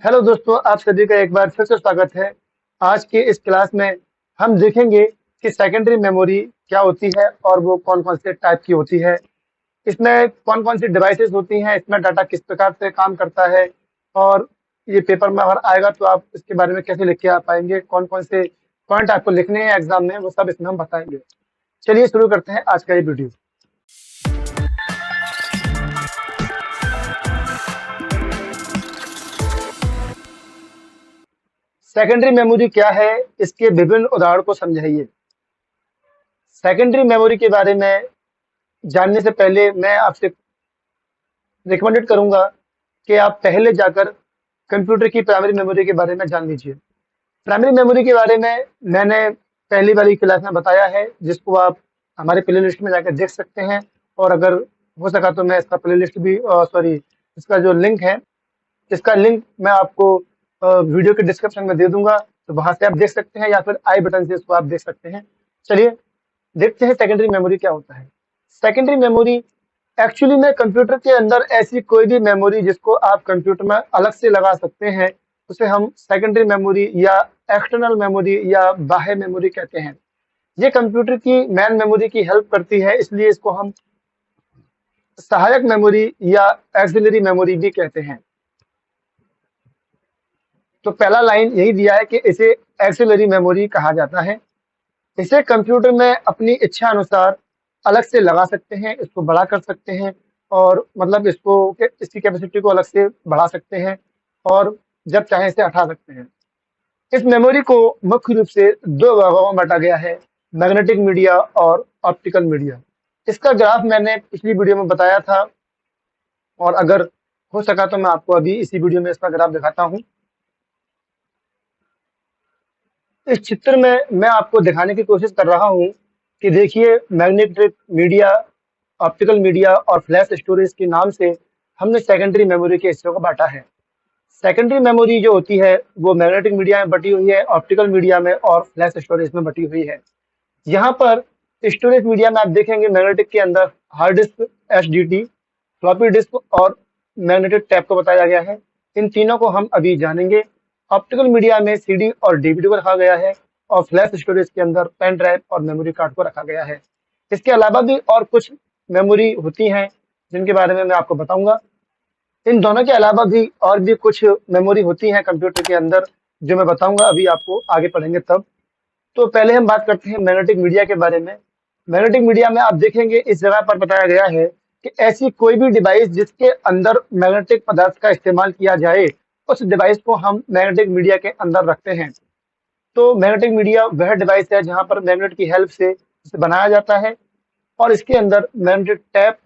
Hello दोस्तों, आप सभी का एक बार फिर से स्वागत है। आज की इस क्लास में हम देखेंगे कि सेकेंडरी मेमोरी क्या होती है और वो कौन-कौन से टाइप की होती है। इसमें कौन-कौन सी डिवाइसेस होती हैं, इसमें डाटा किस प्रकार से काम करता है और ये पेपर में अगर आएगा तो आप इसके बारे में कैसे लिख के आ पाएँगे, कौन-कौन से पॉइंट आपको लिखने हैं एग्ज़ाम में, वो सब इसमें हम बताएँगे। चलिए शुरू करते हैं आज का ये वीडियो। सेकेंडरी मेमोरी क्या है, इसके विभिन्न उदाहरण को समझाइए। सेकेंडरी मेमोरी के बारे में जानने से पहले मैं आपसे रिकमेंडेड करूंगा कि आप पहले जाकर कंप्यूटर की प्राइमरी मेमोरी के बारे में जान लीजिए। प्राइमरी मेमोरी के बारे में मैंने पहली वाली क्लास में बताया है, जिसको आप हमारे प्ले लिस्ट में जाकर देख सकते हैं। और अगर हो सका तो मैं इसका प्ले लिस्ट भी सॉरी इसका जो लिंक है, इसका लिंक मैं आपको वीडियो के डिस्क्रिप्शन में दे दूंगा, तो वहां से आप देख सकते हैं या फिर आई बटन से इसको आप देख सकते हैं। चलिए देखते हैं सेकेंडरी मेमोरी क्या होता है। सेकेंडरी मेमोरी एक्चुअली में कंप्यूटर के अंदर ऐसी कोई भी मेमोरी जिसको आप कंप्यूटर में अलग से लगा सकते हैं, उसे हम सेकेंडरी मेमोरी या एक्सटर्नल मेमोरी या बाह्य मेमोरी कहते हैं। ये कंप्यूटर की मेन मेमोरी की हेल्प करती है, इसलिए इसको हम सहायक मेमोरी या एक्सिलरी मेमोरी भी कहते हैं। तो पहला लाइन यही दिया है कि इसे एक्सिलरी मेमोरी कहा जाता है। इसे कंप्यूटर में अपनी इच्छा अनुसार अलग से लगा सकते हैं, इसको बड़ा कर सकते हैं और मतलब इसकी कैपेसिटी को अलग से बढ़ा सकते हैं और जब चाहे इसे हटा सकते हैं। इस मेमोरी को मुख्य रूप से दो भागों में बांटा गया है, मैग्नेटिक मीडिया और ऑप्टिकल मीडिया। इसका ग्राफ मैंने पिछली वीडियो में बताया था और अगर हो सका तो मैं आपको अभी इसी वीडियो में इसका ग्राफ दिखाता हूँ। इस चित्र में मैं आपको दिखाने की कोशिश कर रहा हूँ कि देखिए, मैग्नेटिक मीडिया, ऑप्टिकल मीडिया और फ्लैश स्टोरेज के नाम से हमने सेकेंडरी मेमोरी के हिस्सों को बांटा है। सेकेंडरी मेमोरी जो होती है वो मैग्नेटिक मीडिया में बटी हुई है, ऑप्टिकल मीडिया में और फ्लैश स्टोरेज में बटी हुई है। यहाँ पर स्टोरेज मीडिया में आप देखेंगे मैग्नेटिक के अंदर hard disk, SDD, floppy disk और मैग्नेटिक टैप को बताया गया है। इन तीनों को हम अभी जानेंगे। ऑप्टिकल मीडिया में सीडी और डीवीडी को रखा गया है और फ्लैश स्टोरेज के अंदर पेन ड्राइव और मेमोरी कार्ड को रखा गया है। इसके अलावा भी और कुछ मेमोरी होती हैं जिनके बारे में मैं आपको बताऊंगा। इन दोनों के अलावा भी और भी कुछ मेमोरी होती हैं कंप्यूटर के अंदर, जो मैं बताऊंगा अभी आपको, आगे पढ़ेंगे तब। तो पहले हम बात करते हैं मैग्नेटिक मीडिया के बारे में। मैग्नेटिक मीडिया में आप देखेंगे इस जगह पर बताया गया है कि ऐसी कोई भी डिवाइस जिसके अंदर मैग्नेटिक पदार्थ का इस्तेमाल किया जाए, उस डिवाइस को हम मैग्नेटिक मीडिया के अंदर रखते हैं। तो मैग्नेटिक मीडिया वह डिवाइस है जहां पर मैग्नेट की हेल्प से इसे बनाया जाता है और इसके अंदर मैग्नेटिक टैप,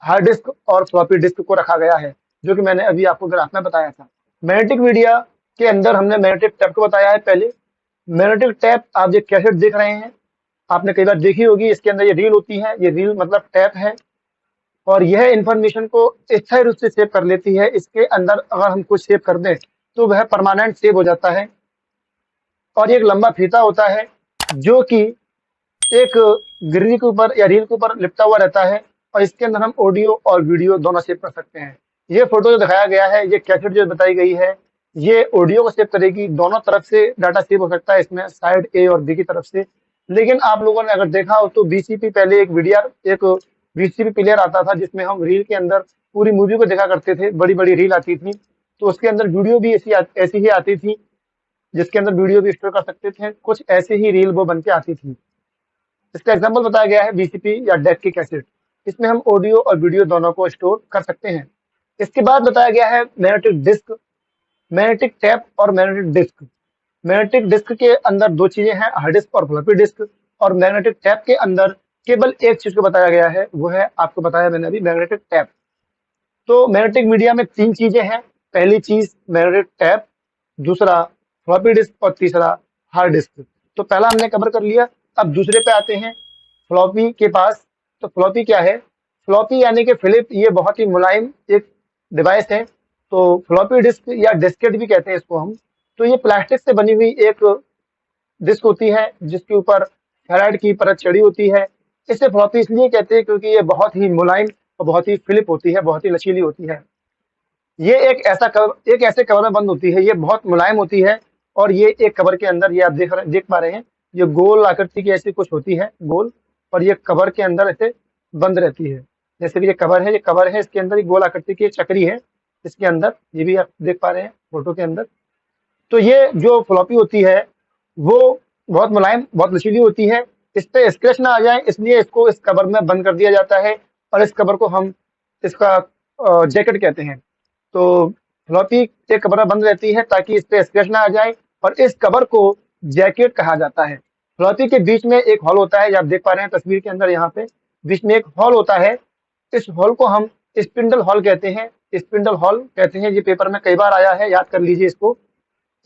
हार्ड डिस्क और फ्लॉपी डिस्क को रखा गया है, जो कि मैंने अभी आपको ग्राफ में बताया था। मैग्नेटिक मीडिया के अंदर हमने मैग्नेटिक टैप को बताया है पहले। मैग्नेटिक टैप आप ये कैसेट देख रहे हैं, आपने कई बार देखी होगी। इसके अंदर ये रील होती है, ये रील मतलब टैप है और यह इंफॉर्मेशन को स्थायी रूप से सेव कर लेती है। इसके अंदर अगर हम कुछ सेव कर दें तो वह परमानेंट सेव हो जाता है। और ये एक लंबा फीता होता है जो कि एक गिरनी के ऊपर या रील के ऊपर लिपटा हुआ रहता है और इसके अंदर हम ऑडियो और वीडियो दोनों सेव कर सकते हैं। ये फोटो जो दिखाया गया है, ये कैसेट जो बताई गई है, ये ऑडियो को सेव करेगी। दोनों तरफ से डाटा सेव हो सकता है इसमें, साइड ए और बी की तरफ से। लेकिन आप लोगों ने अगर देखा हो तो बीसीपी पहले एक वीसीपी प्लेयर आता था जिसमें हम रील के अंदर पूरी मूवी को देखा करते थे। बड़ी बड़ी रील आती थी, तो उसके अंदर वीडियो भी ऐसी ही आती थी, जिसके अंदर वीडियो भी स्टोर कर सकते थे। कुछ ऐसे ही रील वो बन के आती थी। इसका एग्जाम्पल बताया गया है बीसीपी या डेक की कैसेट। इसमें हम ऑडियो और वीडियो दोनों को स्टोर कर सकते हैं। इसके बाद बताया गया है मैग्नेटिक डिस्क, मैग्नेटिक टैप और मैग्नेटिक डिस्क। मैग्नेटिक डिस्क के अंदर दो चीजें हैं, हार्ड डिस्क और फ्लॉपी डिस्क। और मैग्नेटिक टैप के अंदर केवल एक चीज को बताया गया है, वो है आपको बताया मैंने अभी, मैग्नेटिक टैप। तो मैग्नेटिक मीडिया में तीन चीजें हैं। पहली चीज मैग्नेटिक टैप, दूसरा फ्लॉपी डिस्क और तीसरा हार्ड डिस्क। तो पहला हमने कवर कर लिया। अब दूसरे पे आते हैं, फ्लॉपी के पास। तो फ्लॉपी क्या है? फ्लॉपी यानी कि फिलिप, ये बहुत ही मुलायम एक डिवाइस है। तो फ्लॉपी डिस्क या डिस्केट भी कहते हैं इसको हम। तो ये प्लास्टिक से बनी हुई एक डिस्क होती है जिसके ऊपर फेराइड की परत चढ़ी होती है। इसे फ्लॉपी इसलिए कहते हैं क्योंकि ये बहुत ही मुलायम और बहुत ही फिलिप होती है, बहुत ही लचीली होती है। ये एक ऐसे कवर में बंद होती है, ये बहुत मुलायम होती है और ये एक कवर के अंदर, ये आप देख पा रहे हैं, ये गोल आकृति की ऐसी कुछ होती है, गोल, और ये कवर के अंदर ऐसे बंद रहती है। जैसे कि ये कवर है, इसके अंदर एक गोल आकृति की एक चक्री है, इसके अंदर, ये भी आप देख पा रहे हैं फोटो के अंदर। तो ये जो फ्लॉपी होती है वो बहुत मुलायम, बहुत लचीली होती है। इस पे स्क्रैच ना आ जाए इसलिए इसको इस कवर में बंद कर दिया जाता है और इस कवर को हम इसका जैकेट कहते हैं। तो फ्लॉपी एक कवर में बंद रहती है ताकि इस पे स्क्रैच ना आ जाए और इस कवर को जैकेट कहा जाता है। फ्लॉपी के बीच में एक हॉल होता है, जो आप देख पा रहे हैं तस्वीर के अंदर, यहाँ पे बीच में एक हॉल होता है। इस हॉल को हम स्पिंडल हॉल कहते हैं, स्पिंडल हॉल कहते हैं। ये पेपर में कई बार आया है, याद कर लीजिए इसको।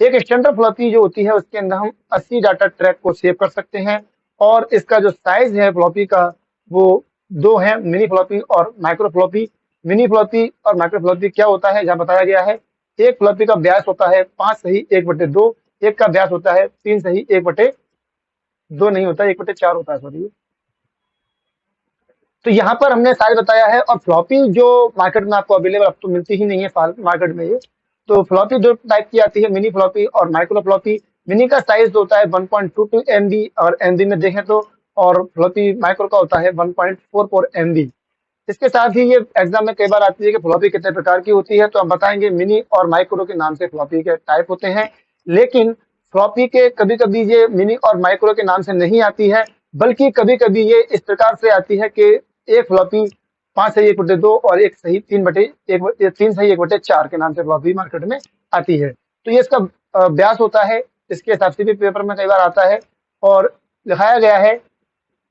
एक स्टैंडर्ड फ्लॉपी जो होती है उसके अंदर हम 80 डाटा ट्रैक को सेव कर सकते हैं और इसका जो साइज है फ्लॉपी का वो दो है, मिनी फ्लॉपी और माइक्रो फ्लॉपी। मिनी फ्लॉपी और माइक्रो फ्लॉपी क्या होता है, जहाँ बताया गया है, एक फ्लॉपी का व्यास होता है 5/1/2, एक का व्यास होता है 3/1/2, नहीं होता, 1/4 होता है, सॉरी। तो यहाँ पर हमने साइज बताया है और फ्लॉपी जो मार्केट में आपको अवेलेबल, अब तो मिलती ही नहीं है मार्केट में ये। तो फ्लॉपी दो टाइप की आती है, मिनी फ्लॉपी और माइक्रो फ्लॉपी। मिनी का साइज होता है 1.22 MB और MB में देखें तो, और फ्लॉपी माइक्रो का होता है 1.44 MB। इसके साथ ही ये एग्जाम में कई बार आती है कि फ्लॉपी कितने प्रकार की होती है, तो हम बताएंगे मिनी और माइक्रो के नाम से फ्लॉपी के टाइप होते हैं। लेकिन फ्लॉपी के कभी कभी ये मिनी और माइक्रो के नाम से नहीं आती है, बल्कि कभी कभी ये इस प्रकार से आती है कि एक फ्लॉपी 5/1/2 और एक सही 3/1/4 के नाम से फ्लॉपी मार्केट में आती है। तो ये इसका व्यास होता है, इसके हिसाब से भी पेपर में कई बार आता है और दिखाया गया है।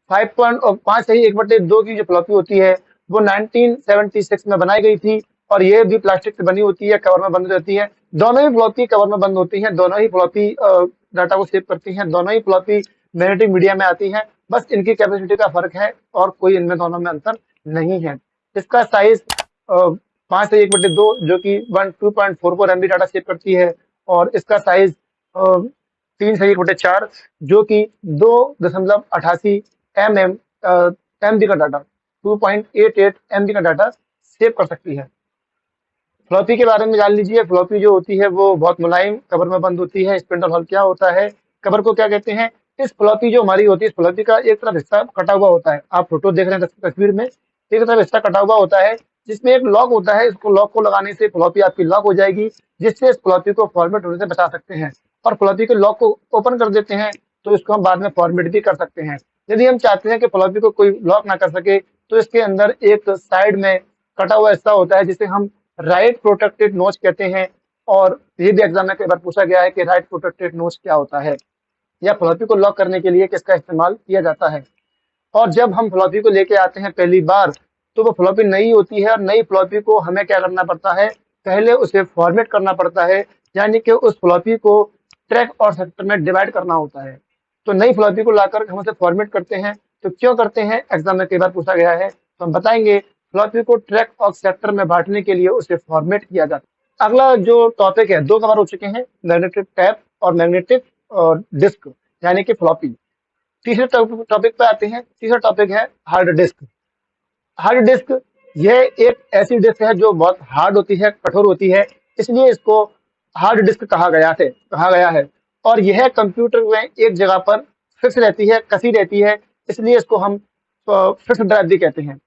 5/1/2 की जो फ्लॉपी होती है वो 1976 में बनाई गई थी और ये भी प्लास्टिक से बनी होती है, कवर में बंद रहती है। दोनों ही फ्लॉपी कवर में बंद होती हैं, दोनों ही फ्लॉपी डाटा को सेव करती हैं, दोनों ही फ्लॉपी मैग्नेटिक मीडिया में आती हैं। बस इनकी कैपेसिटी का फर्क है और कोई इनमें दोनों में अंतर नहीं है। इसका साइज 5/1/2 जो कि 2.44 MB डाटा सेव करती है और इसका साइज 3/1/4 जो कि 2.88 MB का डाटा, 2.88 MB का डाटा सेव कर सकती है। फ्लॉपी के बारे में जान लीजिए। फ्लॉपी जो होती है वो बहुत मुलायम कवर में बंद होती है। स्पिंडल हॉल क्या होता है, कवर को क्या कहते हैं। इस फ्लॉपी जो हमारी होती है, इस फ्लॉपी का एक तरफ हिस्सा कटा हुआ होता है, आप फोटो देख रहे हैं तस्वीर में, एक तरफ हिस्सा कटा हुआ होता है जिसमें एक लॉक होता है। इसको लॉक को लगाने से फ्लॉपी आपकी लॉक हो जाएगी, जिससे इस फ्लॉपी को फॉर्मेट होने से बचा सकते हैं। और फ्लॉपी के लॉक को ओपन कर देते हैं तो इसको हम बाद में फॉर्मेट भी कर सकते हैं। यदि हम चाहते हैं कि फ्लॉपी को कोई लॉक ना कर सके तो इसके अंदर एक साइड में कटा हुआ हिस्सा होता है जिसे हम राइट प्रोटेक्टेड नोच कहते हैं। और ये भी एग्जाम में कई बार पूछा गया है कि राइट प्रोटेक्टेड नोच क्या होता है या फ्लॉपी को लॉक करने के लिए किसका इस्तेमाल किया जाता है। और जब हम फ्लॉपी को लेके आते हैं पहली बार तो वो फ्लॉपी नई होती है और नई फ्लॉपी को हमें क्या करना पड़ता है, पहले उसे फॉर्मेट करना पड़ता है, यानी कि उस फ्लॉपी को ट्रैक और सेक्टर में डिवाइड करना होता है। तो नई फ्लॉपी को लाकर हम उसे फॉर्मेट करते हैं। तो क्यों करते हैं, एग्जाम में कई बार पूछा गया है, तो हम बताएंगे। फ्लॉपी को ट्रैक और सेक्टर में बांटने के लिए उसे फॉर्मेट किया जाता है। अगला जो टॉपिक है, दो कवर हो चुके हैं, मैग्नेटिक टैप और मैग्नेटिक डिस्क यानी कि फ्लॉपी। तीसरे टॉपिक पे आते हैं। तीसरा टॉपिक है हार्ड डिस्क। हार्ड डिस्क यह एक ऐसी डिस्क है जो बहुत हार्ड होती है, कठोर होती है, इसलिए इसको हार्ड डिस्क कहा गया है। और यह कंप्यूटर में एक जगह पर फिक्स रहती है, कसी रहती है, इसलिए इसको हम फिक्स ड्राइव भी कहते हैं।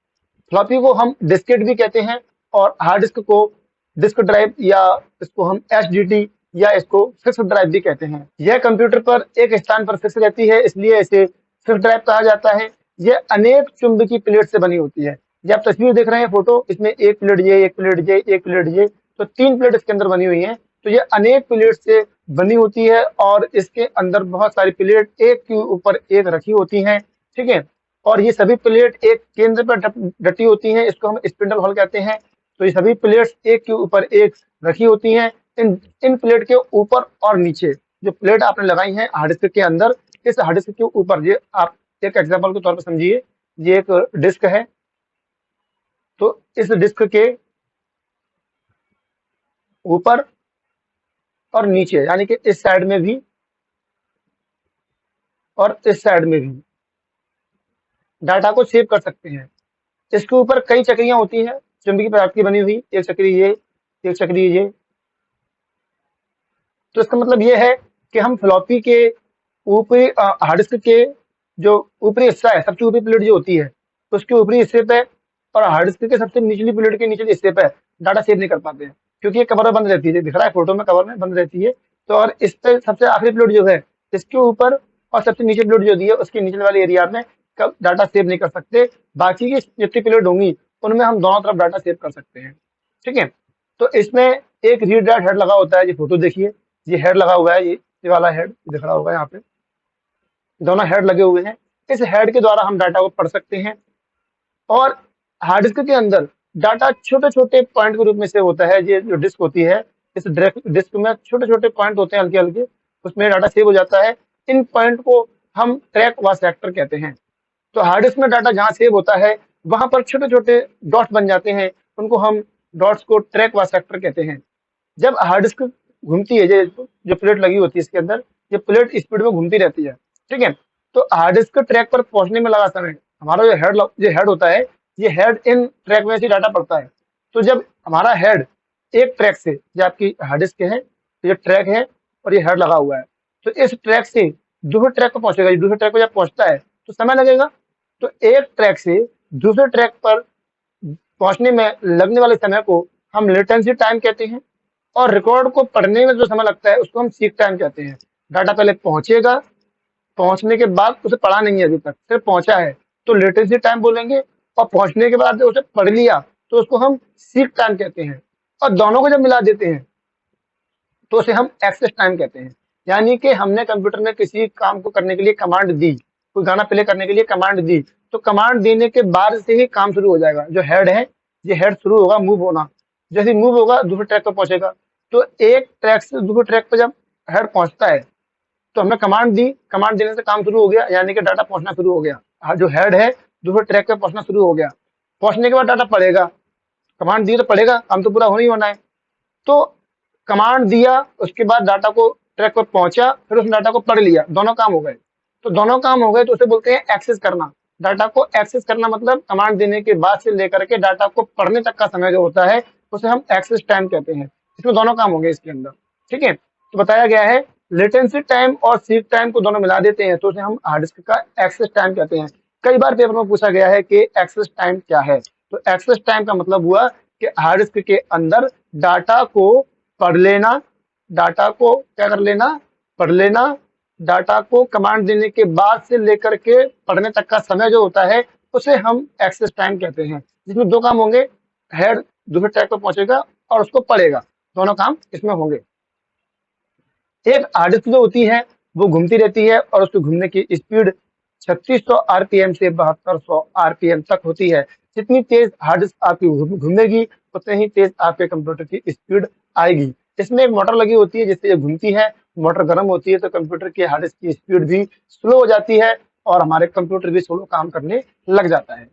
फ्लॉपी को हम डिस्केट भी कहते हैं और हार्ड डिस्क को डिस्क ड्राइव या इसको हम HDD या इसको फिक्स ड्राइव भी कहते हैं। यह कंप्यूटर पर एक स्थान पर फिक्स रहती है, इसलिए इसे फिक्स ड्राइव कहा जाता है। यह अनेक चुंबकीय प्लेट से बनी होती है। ये आप तस्वीर देख रहे हैं फोटो, इसमें एक प्लेट ये, एक प्लेट ये, एक प्लेट ये, तो 3 प्लेट इसके अंदर बनी हुई हैं। तो ये अनेक प्लेट से बनी होती है और इसके अंदर बहुत सारी प्लेट एक के ऊपर एक रखी होती हैं, ठीक है। और ये सभी प्लेट एक केंद्र पर डटी होती हैं, इसको हम स्पिंडल हॉल कहते हैं। तो ये सभी प्लेट्स एक के ऊपर एक रखी होती हैं। इन इन प्लेट के ऊपर और नीचे जो प्लेट आपने लगाई हैं हार्ड डिस्क के अंदर, इस हार्ड डिस्क के ऊपर, ये आप एक एग्जांपल के तौर पर समझिए, ये एक डिस्क है। तो इस डिस्क के ऊपर और नीचे यानी कि इस साइड में भी और इस साइड में भी डाटा को सेव कर सकते हैं। इसके ऊपर कई चक्रियां होती हैं चुंबकीय पदार्थ की बनी हुई, एक चक्री ये, एक चेक लीजिए। तो इसका मतलब ये है कि हम फ्लॉपी के ऊपरी हार्ड डिस्क के जो ऊपरी हिस्सा है, सबसे ऊपरी प्लेट जो होती है, उसके ऊपरी हिस्से पे और हार्ड डिस्क के सबसे निचली प्लेट के निचले हिस्से पे डाटा सेव नहीं कर पाते हैं, क्योंकि ये कवर में बंद रहती है, दिख रहा है फोटो में, कवर में बंद रहती है। तो और इस पे सबसे आखिरी प्लेट जो है, इसके ऊपर और सबसे नीचे प्लेट जो दी है उसके निचले वाले एरिया में कब डाटा सेव नहीं कर सकते। बाकी की जितनी प्लेट होंगी उनमें हम दोनों तरफ डाटा सेव कर सकते हैं। ठीक है। तो इसमें एक रीड राइट हेड लगा होता है, ये फोटो देखिए, ये हेड लगा हुआ है, ये वाला हेड दिख रहा होगा यहाँ पे, दोनों हेड लगे हुए हैं। इस हेड के द्वारा हम डाटा को पढ़ सकते हैं। और हार्ड डिस्क के अंदर डाटा छोटे छोटे पॉइंट के रूप में सेव होता है। ये जो डिस्क होती है, इस डिस्क में छोटे छोटे पॉइंट होते हैं हल्के हल्के, उसमें डाटा सेव हो जाता है। इन पॉइंट को हम ट्रैक व सेक्टर कहते हैं। तो हार्ड डिस्क में डाटा जहाँ सेव होता है वहां पर छोटे छोटे डॉट्स बन जाते हैं, उनको हम डॉट्स को ट्रैक व सेक्टर कहते हैं। जब हार्ड डिस्क घूमती है, जो प्लेट लगी होती है इसके अंदर, ये प्लेट स्पीड में घूमती रहती है। ठीक है। तो हार्ड डिस्क ट्रैक पर पहुंचने में लगा समय, हमारा जो हेड होता है, ये हेड इन ट्रैक में से डाटा पड़ता है। तो जब हमारा हेड एक ट्रैक से, जो आपकी हार्ड डिस्क है, तो ये ट्रैक है और ये हेड लगा हुआ है, तो इस ट्रैक से दूसरे ट्रैक पर पहुंचेगा। दूसरे ट्रैक पर जब पहुंचता है तो समय लगेगा। तो एक ट्रैक से दूसरे ट्रैक पर पहुंचने में लगने वाले समय को हम लेटेंसी टाइम कहते हैं। और रिकॉर्ड को पढ़ने में जो समय लगता है उसको हम सीक टाइम कहते हैं। डाटा पहले पहुंचेगा, पहुंचने के बाद उसे पढ़ा नहीं है अभी तक, सिर्फ पहुंचा है, तो लेटेंसी टाइम बोलेंगे। और पहुंचने के बाद जब उसे पढ़ लिया तो उसको हम सीक टाइम कहते हैं। और दोनों को जब मिला देते हैं तो उसे हम एक्सेस टाइम कहते हैं। यानी कि हमने कंप्यूटर में किसी काम को करने के लिए कमांड दी, कोई गाना प्ले करने के लिए कमांड दी, तो कमांड देने के बाद से ही काम शुरू हो जाएगा। जो हेड है, ये हेड शुरू होगा मूव होना, जैसे मूव होगा दूसरे ट्रैक पर पहुंचेगा। तो एक ट्रैक से दूसरे ट्रैक पर जब हेड पहुंचता है तो हमने कमांड दी, कमांड देने से काम शुरू हो गया, यानी कि डाटा पहुंचना शुरू हो गया। जो हेड है दूसरे ट्रैक पे पहुंचना शुरू हो गया। पहुंचने के बाद डाटा पढ़ेगा, कमांड दी तो पढ़ेगा, काम तो पूरा होना ही होना है। तो कमांड दिया, उसके बाद डाटा को ट्रैक पर पहुंचा, फिर उस डाटा को पढ़ लिया, दोनों काम हो गए। तो दोनों काम हो गए तो उसे बोलते हैं एक्सेस करना। डाटा को एक्सेस करना मतलब कमांड देने के बाद से लेकर के डाटा को पढ़ने तक का समय जो होता है उसे हम एक्सेस टाइम कहते हैं। इसमें दोनों काम हो गए इसके अंदर। ठीक है। तो बताया गया है लेटेंसी टाइम और सीक टाइम को दोनों मिला देते हैं तो उसे हम हार्ड डिस्क का एक्सेस टाइम कहते हैं। कई बार पेपर में पूछा गया है कि एक्सेस टाइम क्या है। तो एक्सेस टाइम का मतलब हुआ कि हार्ड डिस्क के अंदर डाटा को पढ़ लेना, डाटा को क्या कर लेना, पढ़ लेना। डाटा को कमांड देने के बाद से लेकर के पढ़ने तक का समय जो होता है उसे हम एक्सेस टाइम कहते हैं, जिसमें दो काम होंगे, हेड दूसरे ट्रैक पर पहुंचेगा और उसको पढ़ेगा, दोनों काम इसमें होंगे। एक हार्ड डिस्क जो होती है वो घूमती रहती है और उसके घूमने की स्पीड 3600 आरपीएम से 7200 आरपीएम तक होती है। जितनी तेज हार्ड डिस्क आपकी घूमेगी उतने ही तेज आपके कंप्यूटर की स्पीड आएगी। इसमें एक मोटर लगी होती है जिससे ये घूमती है, मोटर गर्म होती है तो कंप्यूटर के हार्ड डिस्क की स्पीड भी स्लो हो जाती है और हमारे कंप्यूटर भी स्लो काम करने लग जाता है।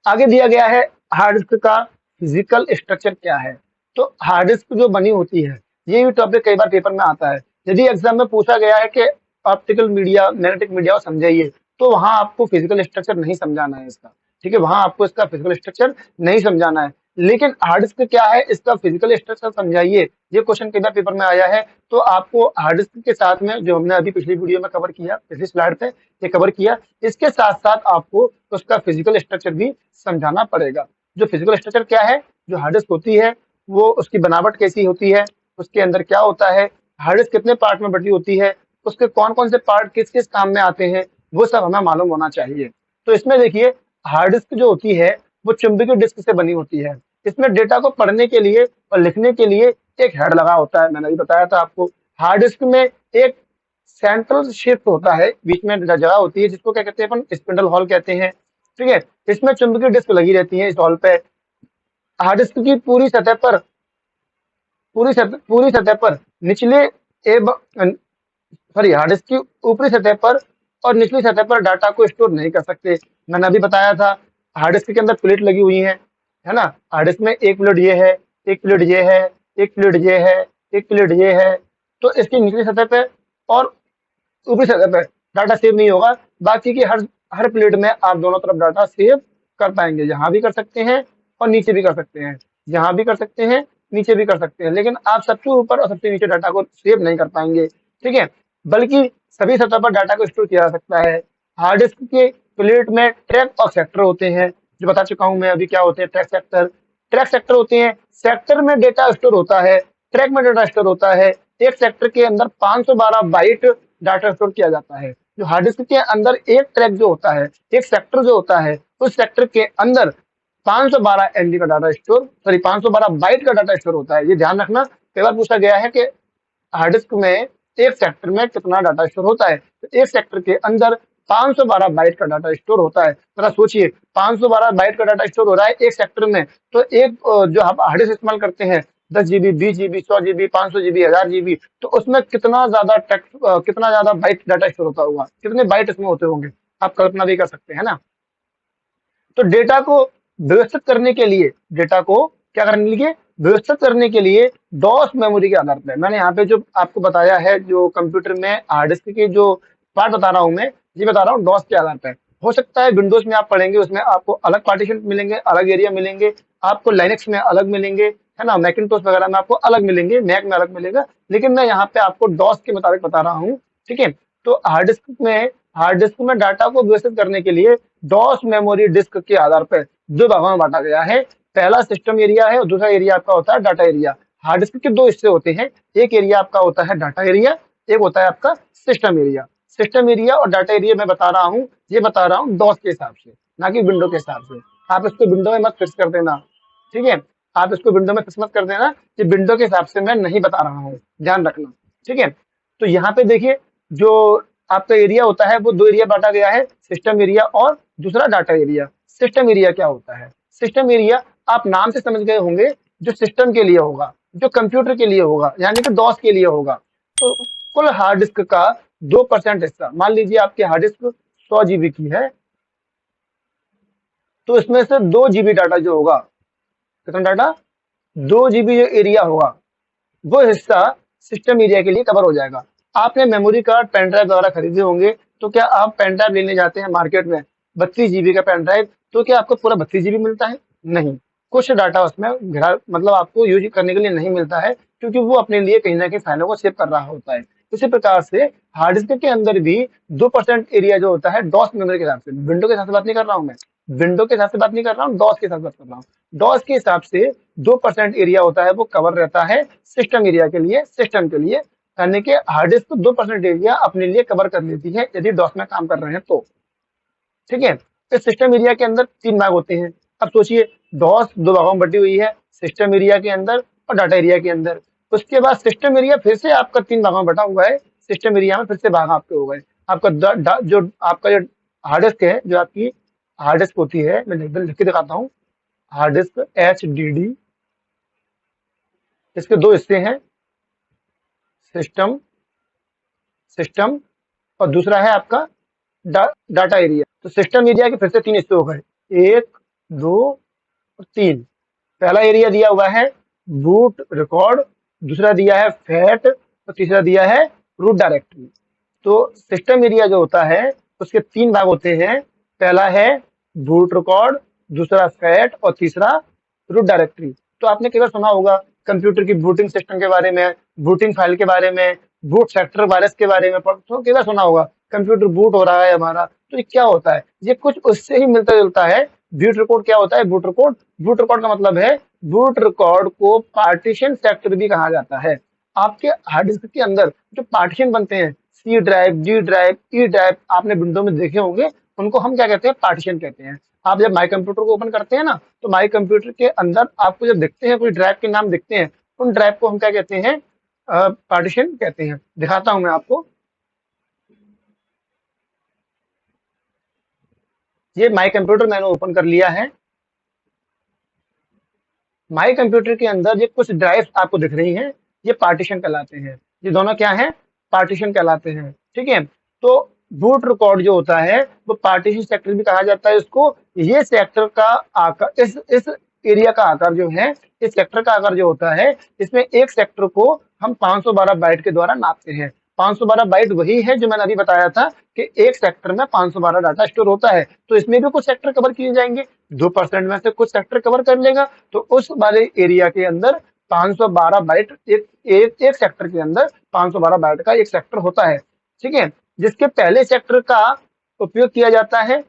आगे दिया गया है हार्ड डिस्क का फिजिकल स्ट्रक्चर क्या है। तो हार्ड डिस्क जो बनी होती है, ये भी टॉपिक कई बार पेपर में आता है। यदि एग्जाम में पूछा गया है कि ऑप्टिकल मीडिया, मैग्नेटिक मीडिया को समझाइए, तो वहां आपको फिजिकल स्ट्रक्चर नहीं समझाना है इसका। ठीक है, वहां आपको इसका फिजिकल स्ट्रक्चर नहीं समझाना है। लेकिन हार्ड डिस्क क्या है, इसका फिजिकल स्ट्रक्चर समझाइए, ये क्वेश्चन कई बार पेपर में आया है। तो आपको हार्ड डिस्क के साथ में, जो हमने अभी पिछली वीडियो में कवर किया, पिछली स्लाइड पे ये कवर किया, इसके साथ साथ आपको उसका फिजिकल स्ट्रक्चर भी समझाना पड़ेगा। जो फिजिकल स्ट्रक्चर क्या है, जो हार्ड डिस्क होती है वो उसकी बनावट कैसी होती है, उसके अंदर क्या होता है, हार्ड डिस्क कितने पार्ट में बटी होती है, उसके कौन कौन से पार्ट किस किस काम में आते हैं, वो सब हमें मालूम होना चाहिए। तो इसमें देखिए, हार्ड डिस्क जो होती है वो चुंबकीय डिस्क से बनी होती है। इसमें डेटा को पढ़ने के लिए और लिखने के लिए एक हेड लगा होता है, मैंने अभी बताया था आपको। हार्ड डिस्क में एक सेंट्रल शिफ्ट होता है, बीच में जगह होती है जिसको क्या कहते हैं, अपन स्पिंडल हॉल कहते हैं। ठीक है, इसमें चुंबकीय डिस्क लगी रहती है इस हॉल पे। हार्ड डिस्क की पूरी सतह पर निचले सॉरी, हार्ड डिस्क की ऊपरी सतह पर और निचली सतह पर डाटा को स्टोर नहीं कर सकते। मैंने अभी बताया था, हार्ड डिस्क के अंदर प्लेट लगी हुई है ना। हार्ड डिस्क में एक प्लेट ये है, एक प्लेट ये है, एक प्लेट ये है, एक प्लेट ये है। तो इसकी निचली सतह पे और ऊपरी सतह पे डाटा सेव नहीं होगा। बाकी की हर हर प्लेट में आप दोनों तरफ डाटा सेव कर पाएंगे, यहाँ भी कर सकते हैं और नीचे भी कर सकते हैं, यहाँ भी कर सकते हैं नीचे भी कर सकते हैं, लेकिन आप सबसे ऊपर और सबसे नीचे डाटा को सेव नहीं कर पाएंगे, ठीक है। बल्कि सभी सतह पर डाटा को स्टोर किया जा सकता है। हार्ड डिस्क के प्लेट में ट्रैक और सेक्टर होते हैं, जो बता चुका हूं मैं अभी क्या होते हैं। ट्रैक सेक्टर होते हैं, सेक्टर में डेटा स्टोर होता है, ट्रैक में डेटा स्टोर होता है। एक सेक्टर के अंदर 512 बाइट डाटा स्टोर किया जाता है। जो हार्ड डिस्क के अंदर एक ट्रैक जो होता है, एक सेक्टर जो होता है, उस सेक्टर के अंदर 512 एमबी का डाटा स्टोर, सॉरी 512 बाइट का डाटा स्टोर होता है। ये ध्यान रखना, कई बार पूछा गया है कि हार्ड डिस्क में एक सेक्टर में कितना डाटा स्टोर होता है। तो एक सेक्टर के अंदर 512 बाइट का डाटा स्टोर होता है। जरा सोचिए, 512 बाइट का डाटा स्टोर हो रहा है एक सेक्टर में, तो एक जो हम हार्ड डिस्क इस्तेमाल करते हैं 10 GB, 20 GB, 100 GB, 500 GB, 1000 GB, तो उसमें कितना ज्यादा टेक्स्ट, कितना ज्यादा बाइट डाटा स्टोर होता होगा, कितने बाइट इसमें होते होंगे, आप कल्पना भी कर सकते हैं ना। तो डेटा को व्यवस्थित करने के लिए, डेटा को क्या करने के लिए, व्यवस्थित करने के लिए डॉस मेमोरी के आधार पर, मैंने यहाँ पे जो आपको बताया है, जो कंप्यूटर में हार्ड डिस्क के जो पार्ट बता रहा हूँ मैं, ये बता रहा हूँ डॉस के आधार पर। हो सकता है विंडोज में आप पढ़ेंगे, उसमें आपको अलग पार्टीशन मिलेंगे, अलग एरिया मिलेंगे, आपको लाइनेक्स में अलग मिलेंगे, है ना, मैकिन्टोश वगैरह में आपको अलग मिलेंगे, मैक में अलग मिलेगा, लेकिन मैं यहाँ पे आपको डॉस के मुताबिक बता रहा हूँ, ठीक है। तो हार्ड डिस्क में डाटा को व्यवस्थित करने के लिए डॉस मेमोरी डिस्क के आधार पर दो भागों में बांटा गया है। पहला सिस्टम एरिया है और दूसरा एरिया आपका होता है डाटा एरिया। हार्ड डिस्क के दो हिस्से होते हैं, एक एरिया आपका होता है डाटा एरिया, एक होता है आपका सिस्टम एरिया। सिस्टम एरिया और डाटा एरिया मैं बता रहा हूँ, ये बता रहा हूँ डॉस के हिसाब से, ना कि विंडो के हिसाब से। आप इसको विंडो में मत फिक्स कर देना, ठीक है, आप इसको विंडो में फिक्स मत कर देना, ये विंडो के हिसाब से मैं नहीं बता रहा हूँ, ध्यान रखना, ठीक है। तो यहाँ पे देखिए, जो आपका एरिया होता है वो दो एरिया बांटा गया है, सिस्टम एरिया और दूसरा डाटा एरिया। सिस्टम एरिया क्या होता है? सिस्टम एरिया आप नाम से समझ गए होंगे, जो सिस्टम के लिए होगा, जो कंप्यूटर के लिए होगा, यानी कि डॉस के लिए होगा। तो कुल हार्ड डिस्क का 2% हिस्सा, मान लीजिए आपकी हार्ड डिस्क 100 GB की है, तो इसमें से 2 GB डाटा जो होगा, कितना डाटा, 2 GB जो एरिया होगा, वो हिस्सा सिस्टम एरिया के लिए कवर हो जाएगा। आपने मेमोरी कार्ड, पेन ड्राइव वगैरह खरीदे होंगे, तो क्या आप पेन ड्राइव लेने जाते हैं मार्केट में 32 GB का पेन ड्राइव, तो क्या आपको पूरा 32 GB मिलता है? नहीं, कुछ डाटा उसमें घिरा, मतलब आपको यूज करने के लिए नहीं मिलता है, क्योंकि वो अपने लिए कहीं ना कहीं फाइलों को सेव कर रहा होता है। इसी प्रकार से हार्ड डिस्क के अंदर भी 2% एरिया जो होता है डॉस मेमोरी के हिसाब से, विंडो के हिसाब से बात नहीं कर रहा हूँ मैं, विंडो के हिसाब से बात नहीं कर रहा हूँ, डॉस के हिसाब से बात कर रहा हूँ। डॉस के हिसाब से 2% एरिया होता है वो कवर रहता है सिस्टम एरिया के लिए, सिस्टम के लिए, यानी कि हार्ड डिस्क 2% एरिया अपने लिए कवर कर लेती है यदि डॉस में काम कर रहे हैं तो, ठीक है। इस सिस्टम एरिया के अंदर 3 भाग होते हैं। अब सोचिए, डॉस 2 भागों में बटी हुई है, सिस्टम एरिया के अंदर और डाटा एरिया के अंदर। उसके बाद सिस्टम एरिया फिर से आपका 3 भागों में बटा हुआ है, सिस्टम एरिया में फिर से भाग आपके हो गए। आपका जो आपका जो हार्ड डिस्क है, जो आपकी हार्ड डिस्क होती है, मैं लिख के दिखाता हूँ, हार्ड डिस्क HDD, इसके दो हिस्से हैं, सिस्टम सिस्टम और दूसरा है आपका डाटा एरिया। तो सिस्टम एरिया के फिर से 3 हिस्से हो गए, 1, 2 और 3। पहला एरिया दिया हुआ है बूट रिकॉर्ड, दूसरा दिया है फैट और तीसरा दिया है रूट डायरेक्टरी। तो सिस्टम एरिया जो होता है उसके 3 भाग होते हैं, पहला है बूट रिकॉर्ड, दूसरा फैट और तीसरा रूट डायरेक्टरी। तो आपने कई बार सुना होगा कंप्यूटर की बूटिंग सिस्टम के बारे में, बूटिंग फाइल के बारे में, बूट सेक्टर वायरस के बारे में, तो कई बार सुना होगा कंप्यूटर बूट हो रहा है हमारा, तो ये क्या होता है? ये कुछ उससे ही मिलता जुलता है। बूट रिकॉर्ड क्या होता है? बूट रिकॉर्ड का मतलब है, बूट रिकॉर्ड को पार्टीशन सेक्टर भी कहा जाता है। आपके हार्ड डिस्क के अंदर जो पार्टीशन बनते हैं, C drive, D drive, E drive, आपने विंडो में देखे होंगे, उनको हम क्या कहते हैं? पार्टीशन कहते हैं। आप जब माई कंप्यूटर को ओपन करते हैं ना, तो माई कंप्यूटर के अंदर आपको जब दिखते हैं, कोई ड्राइव के नाम दिखते हैं, उन ड्राइव को हम क्या कहते हैं? पार्टीशन कहते हैं। दिखाता हूं मैं आपको, ये माई कंप्यूटर मैंने ओपन कर लिया है। माई कंप्यूटर के अंदर ये कुछ ड्राइव्स आपको दिख रही हैं, ये पार्टीशन कहलाते हैं। ये दोनों क्या हैं? पार्टीशन कहलाते हैं, ठीक है। तो बूट रिकॉर्ड जो होता है वो पार्टीशन सेक्टर भी कहा जाता है इसको। ये सेक्टर का आकार, इस एरिया का आकार जो है, इस सेक्टर का आकार जो होता है, इसमें एक सेक्टर को हम 512 बाइट के द्वारा नापते हैं। 512 बाइट वही है जो मैंने अभी बताया था कि एक सेक्टर में 512 डाटा स्टोर होता है। तो इसमें भी कुछ सेक्टर कवर किए जाएंगे, 2% में से कुछ सेक्टर कवर कर लेगा, तो उस वाले एरिया के अंदर 512 बाइट एक सेक्टर के अंदर 512 बाइट का एक सेक्टर होता है, ठीक है, जिसके पहले सेक्टर का उपयोग किया जाता है।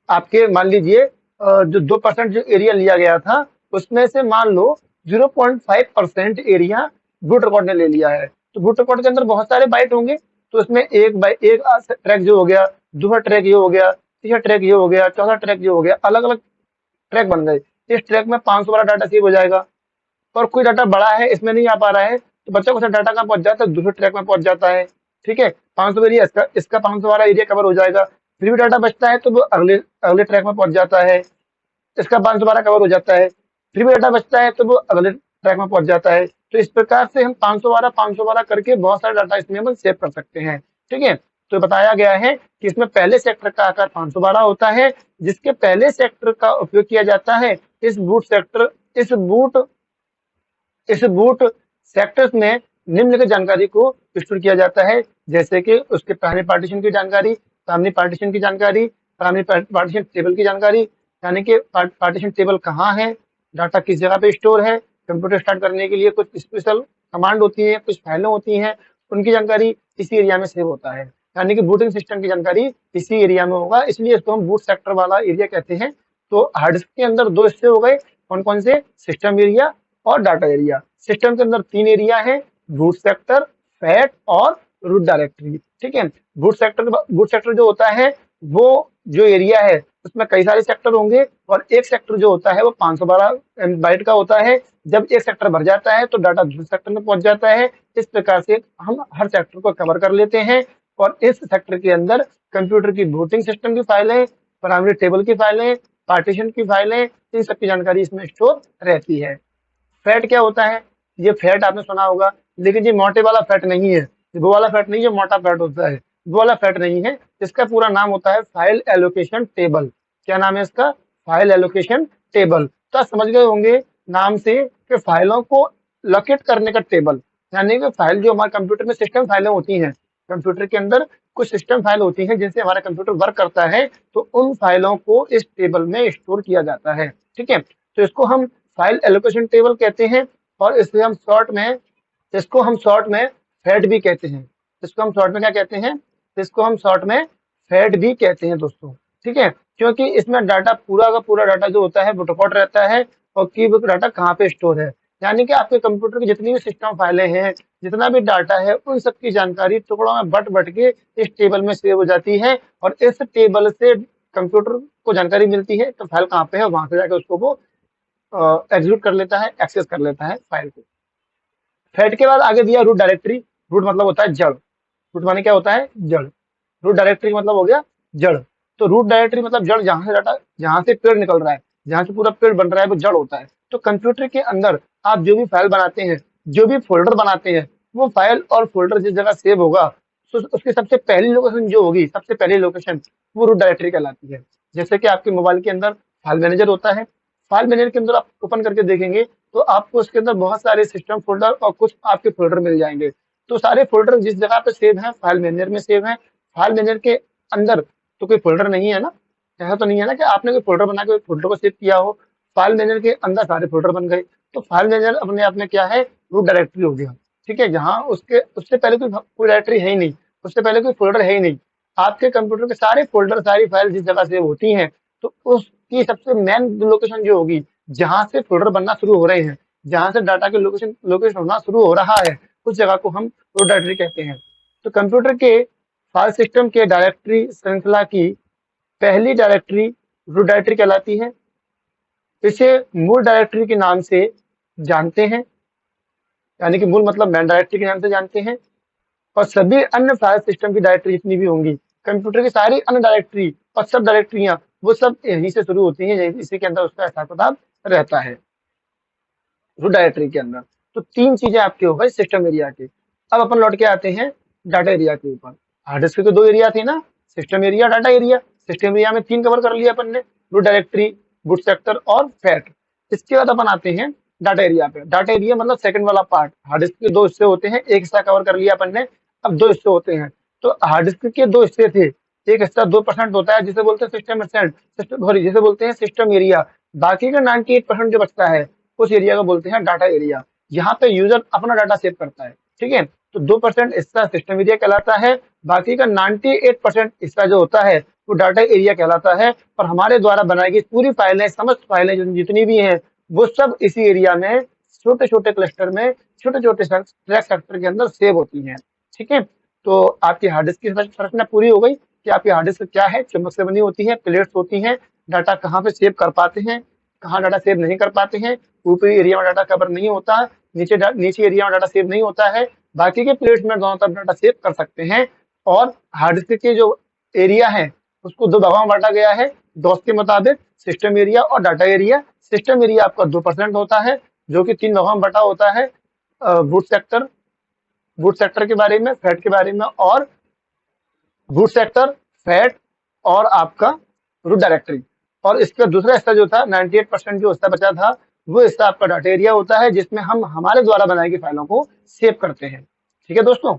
आपके मान लीजिए जो 2% जो एरिया लिया गया था, उसमें से मान लो 0.5% एरिया बूट रिकॉर्ड ने ले लिया है। तो बूट रिकॉर्ड के अंदर बहुत सारे बाइट होंगे, तो उसमें एक ट्रैक जो हो गया, दूसरा ट्रैक ये हो गया, तीसरा ट्रैक ये हो गया, चौथा ट्रैक ये हो गया, अलग अलग ट्रैक बन गए। इस ट्रैक में 512 डाटा सेव हो जाएगा, और कोई डाटा बड़ा है इसमें नहीं आ पा रहा है, तो बच्चा को डाटा कहाँ पहुंच जाता है, दूसरे ट्रैक में पहुंच जाता है, ठीक है। 500 एरिया इसका 512 एरिया कवर हो जाएगा, फिर भी डाटा बचता है तो वो अगले अगले ट्रैक में पहुंच जाता है, इसका 512 कवर हो जाता है, फिर भी डाटा बचता है तो वो अगले ट्रैक में पहुंच जाता है। तो इस प्रकार से हम 512 करके बहुत सारे डाटा इसमें हम सेव कर सकते हैं, ठीक है। तो बताया गया है कि इसमें पहले सेक्टर का आकार 512 होता है, जिसके पहले सेक्टर का उपयोग किया जाता है इस बूट सेक्टर इस बूट सेक्टर्स में निम्नलिखित जानकारी को स्टोर किया जाता है, जैसे कि उसके पहले पार्टीशन की जानकारी, प्राइमरी पार्टीशन की जानकारी, प्राइमरी पार्टीशन टेबल की जानकारी, यानी कि पार्टीशन टेबल कहाँ है, डाटा किस जगह पे स्टोर है, कंप्यूटर स्टार्ट करने के लिए कुछ स्पेशल कमांड होती है, कुछ फाइलें होती हैं, उनकी जानकारी इसी एरिया में सेव होता है। यानी कि बूटिंग सिस्टम की जानकारी इसी एरिया में होगा, इसलिए इसको हम बूट सेक्टर वाला एरिया कहते हैं। तो हार्ड डिस्क के अंदर दो हिस्से हो गए, कौन कौन से, सिस्टम एरिया और डाटा एरिया। सिस्टम के अंदर 3 एरिया है, बूट सेक्टर, फैट और रूट डायरेक्टरी, ठीक है। बूट सेक्टर जो होता है वो जो एरिया है उसमें कई सारे सेक्टर होंगे, और एक सेक्टर जो होता है वो 512 बाइट का होता है। जब एक सेक्टर भर जाता है तो डाटा दूसरे सेक्टर में पहुंच जाता है। इस प्रकार से हम हर सेक्टर को कवर कर लेते हैं, और इस सेक्टर के अंदर कंप्यूटर की बूटिंग सिस्टम की फाइलें, प्राइमरी टेबल की फाइलें, पार्टीशन की फाइलें, इन सबकी जानकारी इसमें स्टोर रहती है। फैट क्या होता है, ये फैट आपने सुना होगा, लेकिन ये मोटे वाला फैट नहीं है, वो वाला फैट नहीं, जो मोटा फैट होता है वो वाला फैट नहीं है। इसका पूरा नाम होता है फाइल एलोकेशन टेबल। क्या नाम है इसका, फाइल एलोकेशन टेबल। तो आप समझ गए होंगे नाम से कि फाइलों को लोकेट करने का टेबल, यानी कि फाइल जो हमारे कंप्यूटर में सिस्टम फाइलें होती हैं, कंप्यूटर के अंदर कुछ सिस्टम फाइल होती हैं जिनसे हमारा कंप्यूटर वर्क करता है, तो उन फाइलों को इस टेबल में स्टोर किया जाता है, ठीक है। तो इसको हम फाइल एलोकेशन टेबल कहते हैं, और इसको हम शॉर्ट में फैट भी कहते हैं। इसको हम शॉर्ट में क्या कहते हैं, इसको हम शॉर्ट में फैट भी कहते हैं दोस्तों, ठीक है। क्योंकि इसमें डाटा पूरा का पूरा डाटा जो होता है वो रिकॉर्ड रहता है, और कि वो डाटा कहाँ पे स्टोर है, यानी कि आपके कंप्यूटर की जितनी भी सिस्टम फाइलें हैं, जितना भी डाटा है, उन सब की जानकारी टुकड़ों में बट बट के इस टेबल में सेव हो जाती है, और इस टेबल से कंप्यूटर को जानकारी मिलती है तो फाइल कहाँ पे है, वहां से जाकर उसको वो एग्जीक्यूट कर लेता है, एक्सेस कर लेता है फाइल को। फैट के बाद आगे दिया रूट डायरेक्टरी। रूट मतलब होता है जड़, रूट माने क्या होता है, जड़। रूट डायरेक्टरी मतलब हो गया जड़। तो रूट डायरेक्टरी मतलब जड़, जहां से डाटा, जहां से पेड़ निकल रहा है, जहां से पूरा पेड़ बन रहा है वो जड़ होता है। तो कंप्यूटर के अंदर आप जो भी फाइल बनाते हैं, जो भी फोल्डर बनाते हैं, वो फाइल और फोल्डर जिस जगह सेव होगा, तो उसकी सबसे पहली लोकेशन जो होगी, सबसे पहली लोकेशन वो रूट डायरेक्टरी कहलाती है। जैसे कि आपके मोबाइल के अंदर फाइल मैनेजर होता है, फाइल मैनेजर के अंदर आप ओपन करके देखेंगे तो आपको उसके अंदर बहुत सारे सिस्टम फोल्डर और कुछ आपके फोल्डर मिल जाएंगे। तो सारे फोल्डर जिस जगह पे सेव हैं, फाइल मैनेजर में सेव हैं। फाइल मैनेजर के अंदर तो कोई फोल्डर नहीं है ना, ऐसा तो नहीं है ना कि आपने कोई फोल्डर बना के फोल्डर को सेव किया हो। फाइल मैनेजर के अंदर सारे फोल्डर बन गए, तो फाइल मैनेजर अपने आप में क्या है, रूट डायरेक्टरी हो गया, ठीक है। जहाँ उसके उससे पहले कोई डायरेक्टरी है ही नहीं, उससे पहले कोई फोल्डर है ही नहीं। आपके कंप्यूटर के सारे फोल्डर, सारी फाइल जिस जगह सेव होती हैं, तो उसकी सबसे मेन लोकेशन जो होगी, जहां से फोल्डर बनना शुरू हो रहे हैं, जहां से डाटा के लोकेशन होना शुरू हो रहा है, उस जगह को हम रूट डायरेक्टरी कहते हैं। तो कंप्यूटर के फाइल सिस्टम के डायरेक्टरी श्रृंखला की पहली डायरेक्टरी रूट डायरेक्टरी कहलाती है। इसे मूल डायरेक्टरी के नाम से जानते हैं, यानी कि मूल मतलब मेन डायरेक्टरी के नाम से जानते हैं। और सभी अन्य फाइल सिस्टम की डायरेक्टरी जितनी भी होंगी, कंप्यूटर की सारी अन्य डायरेक्टरी और सब डायरेक्टरियां, वो सब यहीं से शुरू होती हैं, इसी के अंदर उसका हिसाब किताब रहता है रूट डायरेक्टरी के अंदर। तो 3 चीजें आपके हो गई सिस्टम एरिया के। अब अपन लौट के आते हैं डाटा एरिया के ऊपर। हार्ड डिस्क के 2 एरिया थे ना, system area, data area. System area में 3 कवर कर लिया अपन ने, रूट डायरेक्टरी, बूट सेक्टर और फैट। इसके बाद अपन आते हैं डाटा एरिया पे। डाटा एरिया मतलब सेकंड वाला पार्ट। हार्ड डिस्क के 2 हिस्से होते हैं, एक हिस्सा कवर कर लिया अपन ने, अब 2 हिस्से होते हैं। तो हार्ड डिस्क के 2 हिस्से थे, एक हिस्सा 2% होता है जिसे बोलते हैं सिस्टम परसेंट, जिसे बोलते हैं सिस्टम एरिया। बाकी का 98% जो बचता है उस एरिया को बोलते हैं डाटा एरिया। यहाँ पे यूजर अपना डाटा सेव करता है। ठीक है, तो 2% हिस्सा सिस्टम एरिया कहलाता है, बाकी का 98% हिस्सा जो होता है वो डाटा एरिया कहलाता है। और हमारे द्वारा बनाई गई पूरी फाइलें, समस्त फाइलें जितनी भी हैं, वो सब इसी एरिया में छोटे छोटे क्लस्टर में, छोटे छोटे ट्रैक सेक्टर के अंदर सेव होती हैं। ठीक है, तो आपकी हार्ड डिस्क की संरचना पूरी हो गई कि आपकी हार्ड डिस्क क्या है, चुंबक से बनी होती है, प्लेट्स होती हैं, डाटा कहाँ पे सेव कर पाते हैं, कहाँ डाटा सेव नहीं कर पाते हैं, ऊपरी एरिया में डाटा कवर नहीं होता, नीचे एरिया में डाटा सेव नहीं होता है, बाकी के प्लेट्स में दोनों तरफ डाटा सेव कर सकते हैं। और हार्ड डिस्क के जो एरिया है उसको दो भागों में बांटा गया है डॉस के मुताबिक, सिस्टम एरिया और डाटा एरिया। सिस्टम एरिया आपका 2% होता है, जो कि 3 भागों में बटा होता है, बूट सेक्टर के बारे में, फैट के बारे में, और बूट सेक्टर, फैट और आपका रूट डायरेक्टरी। और इसका दूसरा हिस्सा जो था 98% जो हिस्सा बचा था, वो हिस्सा आपका डाटा एरिया होता है, जिसमें हम हमारे द्वारा बनाई गई फाइलों को सेव करते हैं। ठीक है दोस्तों,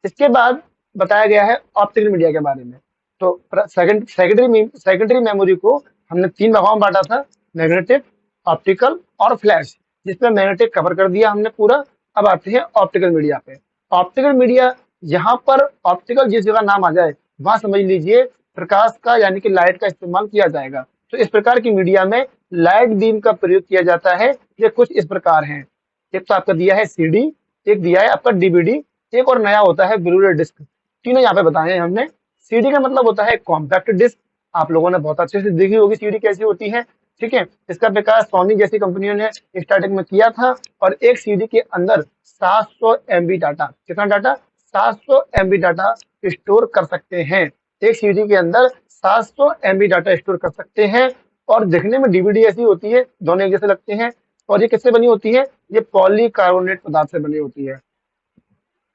इसके बाद बताया गया है ऑप्टिकल मीडिया के बारे में। तो सेकेंडरी मेमोरी को हमने 3 भागों में बांटा था, मैग्नेटिक, ऑप्टिकल और फ्लैश, जिसमें मैग्नेटिक कवर कर दिया हमने पूरा। अब आते हैं ऑप्टिकल मीडिया पे। ऑप्टिकल मीडिया, यहाँ पर ऑप्टिकल जिस जगह नाम आ जाए वहां समझ लीजिए प्रकाश का यानी कि लाइट का इस्तेमाल किया जाएगा। तो इस प्रकार की मीडिया में लाइट बीम का प्रयोग किया जाता है। ये कुछ इस प्रकार हैं, एक तो आपका दिया है सीडी, एक दिया है आपका डीवीडी, एक और नया होता है ब्लू रे डिस्क। तीनों यहाँ पे बताए हैं हमने। सीडी का मतलब होता है कॉम्पैक्ट डिस्क, आप लोगों ने बहुत अच्छे से देखी होगी सीडी कैसी होती है। ठीक है, इसका विकास सोनी जैसी कंपनियों ने स्टार्टिंग में किया था। और एक सीडी के अंदर 700 MB डाटा, कितना डाटा, 700 MB डाटा स्टोर कर सकते हैं। एक सीडी के अंदर 700 MB डाटा स्टोर कर सकते हैं। और दिखने में डीवीडी ऐसी होती है, दोनों एक जैसे लगते हैं। और ये किससे बनी होती है, ये पॉलीकार्बोनेट पदार्थ से बनी होती है।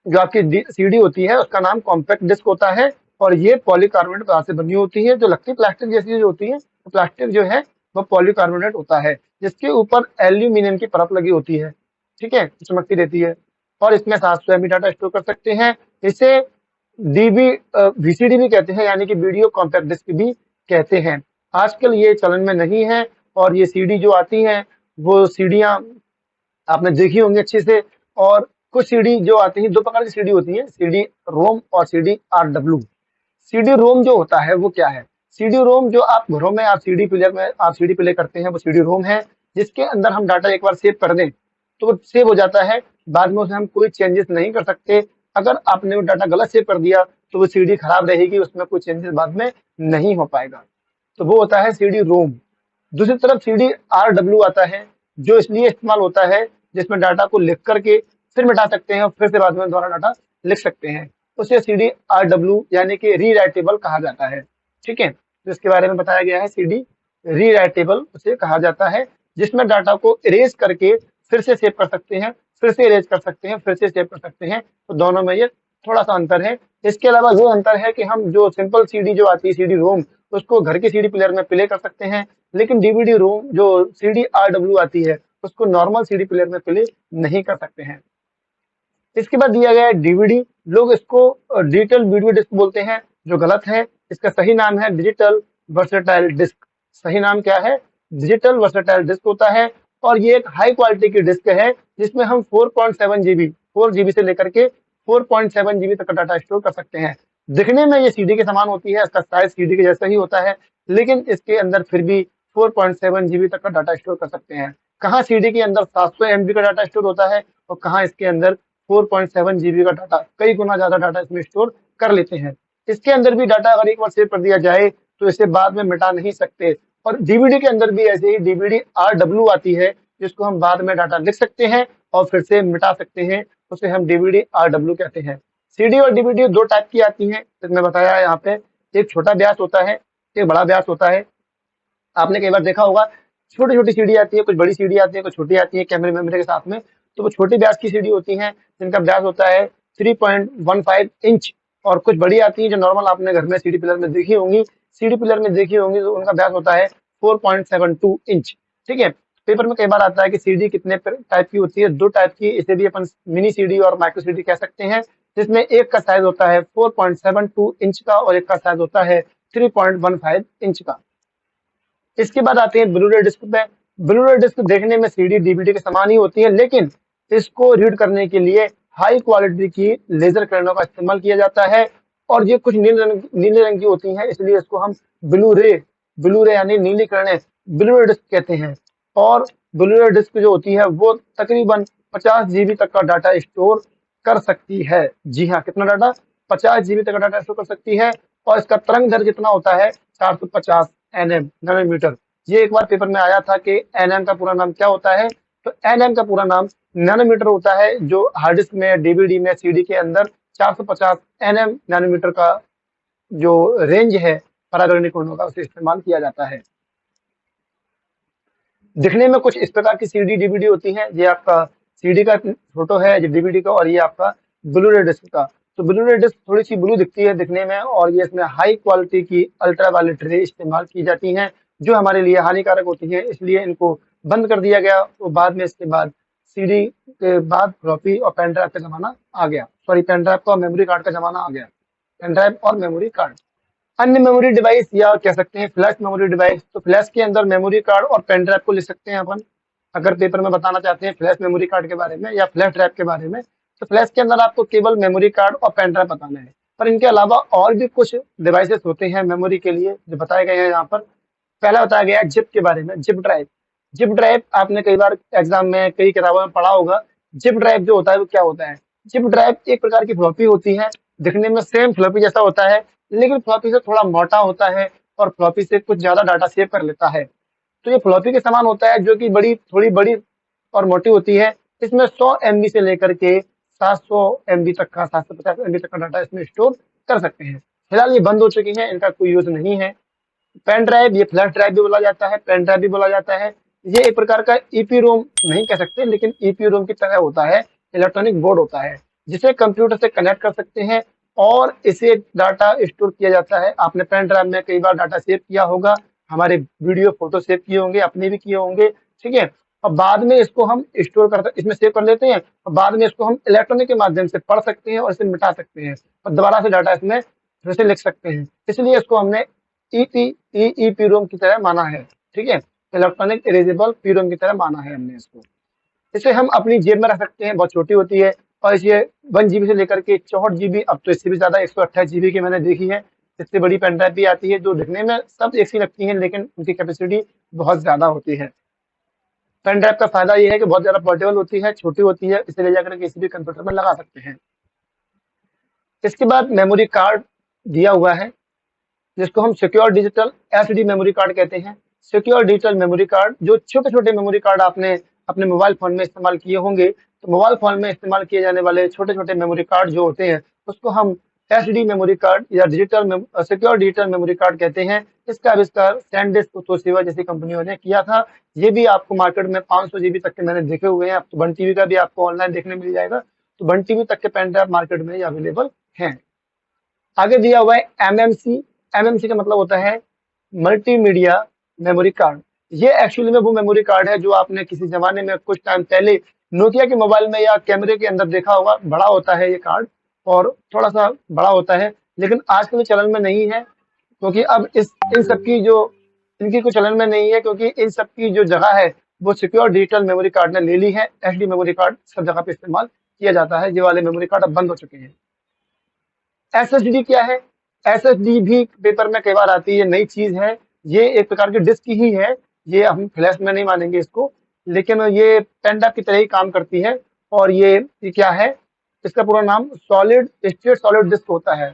जो आपकी सीडी होती है उसका नाम कॉम्पैक्ट डिस्क होता है, और ये पॉलीकार्बोनेट पदार्थ से बनी होती है। जो लगती प्लास्टिक जैसी जो होती है, तो प्लास्टिक जो है वो पॉलीकार्बोनेट होता है, जिसके ऊपर एल्यूमिनियम की परत लगी होती है। ठीक है, चमकती रहती है। और इसमें 700 MB डाटा स्टोर कर सकते हैं। इसे डीबी वीसीडी भी कहते हैं, यानी कि वीडियो कॉम्पैक्ट डिस्क भी कहते हैं। आजकल ये चलन में नहीं है। और ये सीडी जो आती हैं वो सीडियां आपने देखी होंगी अच्छे से। और कुछ सीडी जो आती है, 2 प्रकार की सीडी होती है, सीडी रोम और सीडी RW। सीडी रोम जो होता है वो क्या है, सीडी रोम जो आप घरों में आप सीडी प्लेयर में आप सीडी प्ले करते हैं वो सीडी रोम है, जिसके अंदर हम डाटा एक बार सेव कर दें तो वो सेव हो जाता है, बाद में उसे हम कोई चेंजेस नहीं कर सकते। अगर आपने वो डाटा गलत सेव कर दिया तो वो सीडी खराब रहेगी, उसमें कोई चेंजेस बाद में नहीं हो पाएगा। तो वो होता है सीडी रोम। दूसरी तरफ सीडी RW आता है, जो इसलिए इस्तेमाल होता है जिसमें डाटा को लिख करके फिर मिटा सकते हैं और फिर से बाद में दोबारा डाटा लिख सकते हैं। उसे सीडी RW यानी कि रीराइटेबल कहा जाता है। ठीक है, तो इसके बारे में बताया गया है, सीडी रीराइटेबल उसे कहा जाता है, जिसमें डाटा को इरेज करके फिर से सेव कर सकते हैं, फिर से इरेज कर सकते हैं, फिर से सेव कर सकते हैं। तो दोनों में ये थोड़ा सा अंतर है। इसके अलावा ये अंतर है कि हम जो सिंपल सीडी जो आती है सीडी रोम, उसको घर के सीडी प्लेयर में प्ले कर सकते हैं, लेकिन डीवीडी रोम जो सीडी RW आती है उसको नॉर्मल सीडी प्लेयर में प्ले नहीं कर सकते हैं। इसके बाद दिया गया है डीवीडी। लोग इसको डिजिटल वीडियो डिस्क बोलते हैं, जो गलत है। इसका सही नाम है डिजिटल वर्सेटाइल डिस्क। सही नाम क्या है, डिजिटल वर्सेटाइल डिस्क होता है। और ये एक हाई क्वालिटी की डिस्क है, जिसमें हम 4.7 GB, 4 GB से लेकर के 4.7 GB तक का डाटा स्टोर कर सकते हैं। दिखने में ये सीडी के समान होती है, इसका साइज सीडी के जैसा ही होता है, लेकिन इसके अंदर फिर भी 4.7 GB तक का डाटा स्टोर कर सकते हैं। कहाँ सीडी के अंदर 700 MB का डाटा स्टोर होता है और कहाँ इसके अंदर 4.7 GB का डाटा, कई गुना ज्यादा डाटा इसमें स्टोर कर लेते हैं। इसके अंदर भी डाटा अगर एक बार सेव कर दिया जाए तो इसे बाद में मिटा नहीं सकते। और डीवीडी के अंदर भी ऐसे ही डीवीडी RW आती है, जिसको हम बाद में डाटा लिख सकते हैं और फिर से मिटा सकते हैं, उसे हम डीवीडी RW कहते हैं। सीडी और डीवीडी 2 टाइप की आती हैं, मैं बताया है यहाँ पे। एक छोटा व्यास होता है, एक बड़ा व्यास होता है। आपने कई बार देखा होगा, छोटी छोटी सीडी आती है, कुछ बड़ी सीडी आती है, कुछ छोटी आती है कैमरे मेमोरी के साथ में। तो वो छोटी व्यास की सीडी होती हैं, जिनका व्यास होता है 3.15 इंच। और कुछ बड़ी आती है जो नॉर्मल आपने घर में सीडी प्लेयर में देखी होंगी, तो उनका व्यास होता है 4.72 इंच। ठीक है, पेपर में कई बार आता है कि सीडी कितने टाइप की होती है, 2 टाइप की। इसे भी अपन मिनी सीडी और माइक्रो सीडी कह सकते हैं, जिसमें एक का साइज होता है 4.72 इंच का और एक का साइज होता है 3.15 इंच का। इसके बाद आते हैं ब्लू रे डिस्क पे। ब्लू-रे डिस्क देखने में सीडी, डीवीडी के समान ही होती है, लेकिन इसको रीड करने के लिए हाई क्वालिटी की लेजर किरणों का इस्तेमाल किया जाता है और ये कुछ नीले रंग की होती हैं, इसलिए इसको हम ब्लू रे यानी नीली किरणें ब्लू-रे डिस्क कहते हैं। और ब्लू-रे डिस्क जो होती है वो तकरीबन 50 जीबी तक का डाटा स्टोर कर सकती है। जी हाँ, कितना डाटा? 50 जीबी तक का डाटा स्टोर कर सकती है और इसका तरंग दैर्ध्य कितना होता है? 450 एनएम नैनोमीटर। ये एक बार पेपर में आया था कि एनएम का पूरा नाम क्या होता है, तो एनएम का पूरा नाम नैनोमीटर होता है, जो हार्ड डिस्क में, डीवीडी में, सीडी के अंदर 450 एनएम नैनोमीटर का जो रेंज है परागणिक किरणों का, उसे इस्तेमाल किया जाता है। दिखने में कुछ इस प्रकार की सीडी डीवीडी होती है। ये आपका सीडी का फोटो है, ये डीवीडी का, और ये आपका ब्लू-रे डिस्क का। तो ब्लू-रे डिस्क थोड़ी सी ब्लू दिखती है दिखने में, और ये इसमें हाई क्वालिटी की अल्ट्रावायलेट रे इस्तेमाल की जाती हैं, जो हमारे लिए हानिकारक होती हैं, इसलिए इनको बंद कर दिया गया। तो बाद में इसके बाद सीडी के बाद फ्लॉपी और पेन ड्राइव का जमाना आ गया। सॉरी, पेन ड्राइव का और मेमोरी कार्ड का जमाना आ गया। पेन ड्राइव और मेमोरी कार्ड। अन्य मेमोरी डिवाइस या कह सकते हैं फ्लैश मेमोरी डिवाइस, तो फ्लैश के अंदर मेमोरी कार्ड और पेन ड्राइव को ले सकते हैं अपन। अगर पेपर में बताना चाहते हैं फ्लैश मेमोरी कार्ड के बारे में या फ्लैश ड्राइव के बारे में, तो फ्लैश के अंदर आपको केवल मेमोरी कार्ड और पेन ड्राइव बताना है, पर इनके अलावा और भी कुछ डिवाइसेस होते हैं मेमोरी के लिए जो बताए गए हैं यहाँ पर। पहला बताया गया है जिप के बारे में, जिप ड्राइव। जिप ड्राइव आपने कई बार एग्जाम में कई किताबों में पढ़ा होगा। जिप ड्राइव जो होता है वो क्या होता है? जिप ड्राइव एक प्रकार की फ्लॉपी होती है, दिखने में सेम फ्लॉपी जैसा होता है, लेकिन फ्लॉपी से थोड़ा मोटा होता है और फ्लॉपी से कुछ ज्यादा डाटा सेव कर लेता है। तो ये फ्लॉपी के समान होता है, जो कि थोड़ी बड़ी और मोटी होती है। इसमें 100 एमबी से लेकर के 700 एमबी तक का, 750 एमबी तक का डाटा इसमें स्टोर कर सकते हैं। फिलहाल ये बंद हो चुकी है, इनका कोई यूज नहीं है। पेन ड्राइव, ये फ्लैश ड्राइव भी बोला जाता है, पेन ड्राइव भी बोला जाता है। ये एक प्रकार का ईपी रोम नहीं कह सकते, लेकिन ईपी रोम की तरह होता है, इलेक्ट्रॉनिक बोर्ड होता है, जिसे कंप्यूटर से कनेक्ट कर सकते हैं और इसे डाटा स्टोर किया जाता है। आपने पेन ड्राइव में कई बार डाटा सेव किया होगा, हमारे वीडियो फोटो सेव किए होंगे, अपने भी किए होंगे, ठीक है। और बाद में इसको हम इसमें सेव कर लेते हैं, और बाद में इसको हम इलेक्ट्रॉनिक के माध्यम से पढ़ सकते हैं और इसे मिटा सकते हैं और दोबारा से डाटा इसमें फिर से लिख सकते हैं। इसलिए इसको हमने ईपी रोम की तरह माना है, ठीक है, इलेक्ट्रॉनिक इरेजेबल पी रोम की तरह माना है हमने इसको। इसे हम अपनी जेब में रख सकते हैं, बहुत छोटी होती है, और इसे 1 जीबी से लेकर के 64 जीबी, अब तो इससे भी ज्यादा 128 जीबी की मैंने देखी है। इससे बड़ी पेन ड्राइव भी आती है, जो दिखने में सब एक सी लगती है, लेकिन उनकी कैपेसिटी बहुत ज्यादा होती है। पेन ड्राइव का फायदा यह है कि बहुत ज्यादा पोर्टेबल होती है, छोटी होती है, इसे ले जाकर किसी भी कंप्यूटर में लगा सकते हैं। इसके बाद मेमोरी कार्ड दिया हुआ है, जिसको हम secure digital SD memory card कहते हैं। सिक्योर डिजिटल मेमोरी कार्ड, जो छोटे छोटे मेमोरी कार्ड आपने अपने मोबाइल फोन में इस्तेमाल किए होंगे, तो मोबाइल फोन में इस्तेमाल किए जाने वाले छोटे छोटे मेमोरी कार्ड जो होते हैं, उसको हम एसडी मेमोरी कार्ड या सिक्योर डिजिटल मेमोरी कार्ड कहते हैं। इसका आविष्कार सैनडिस्क तोशिबा जैसी कंपनियों ने किया था। ये भी आपको मार्केट में 500 जीबी तक के मैंने देखे हुए हैं। अब तो बन टीवी का भी आपको ऑनलाइन देखने मिल जाएगा, तो बन टीवी तक के पेन ड्राइव मार्केट में अवेलेबल हैं। आगे दिया हुआ है एमएमसी। एमएमसी का मतलब होता है मल्टीमीडिया मेमोरी कार्ड। ये एक्चुअली में वो मेमोरी कार्ड है जो आपने किसी जमाने में कुछ टाइम पहले नोकिया के मोबाइल में या कैमरे के अंदर देखा होगा। बड़ा होता है ये कार्ड और थोड़ा सा बड़ा होता है, लेकिन आजकल चलन में नहीं है, क्योंकि अब इन सब की जो इनकी कोई चलन में नहीं है, क्योंकि इन सब की जो जगह है वो सिक्योर डिजिटल मेमोरी कार्ड ने ले ली है। एसडी मेमोरी कार्ड सब जगह पे इस्तेमाल किया जाता है। ये वाले मेमोरी कार्ड अब बंद हो चुके हैं। एसएसडी क्या है? एसएसडी भी पेपर में कई बार आती है, नई चीज है। ये एक प्रकार की डिस्क ही है, ये हम फ्लैश में नहीं मानेंगे इसको, लेकिन ये पेन ड्राइव की तरह ही काम करती है। और ये क्या है? इसका पूरा नाम सॉलिड स्टेट सॉलिड डिस्क होता है।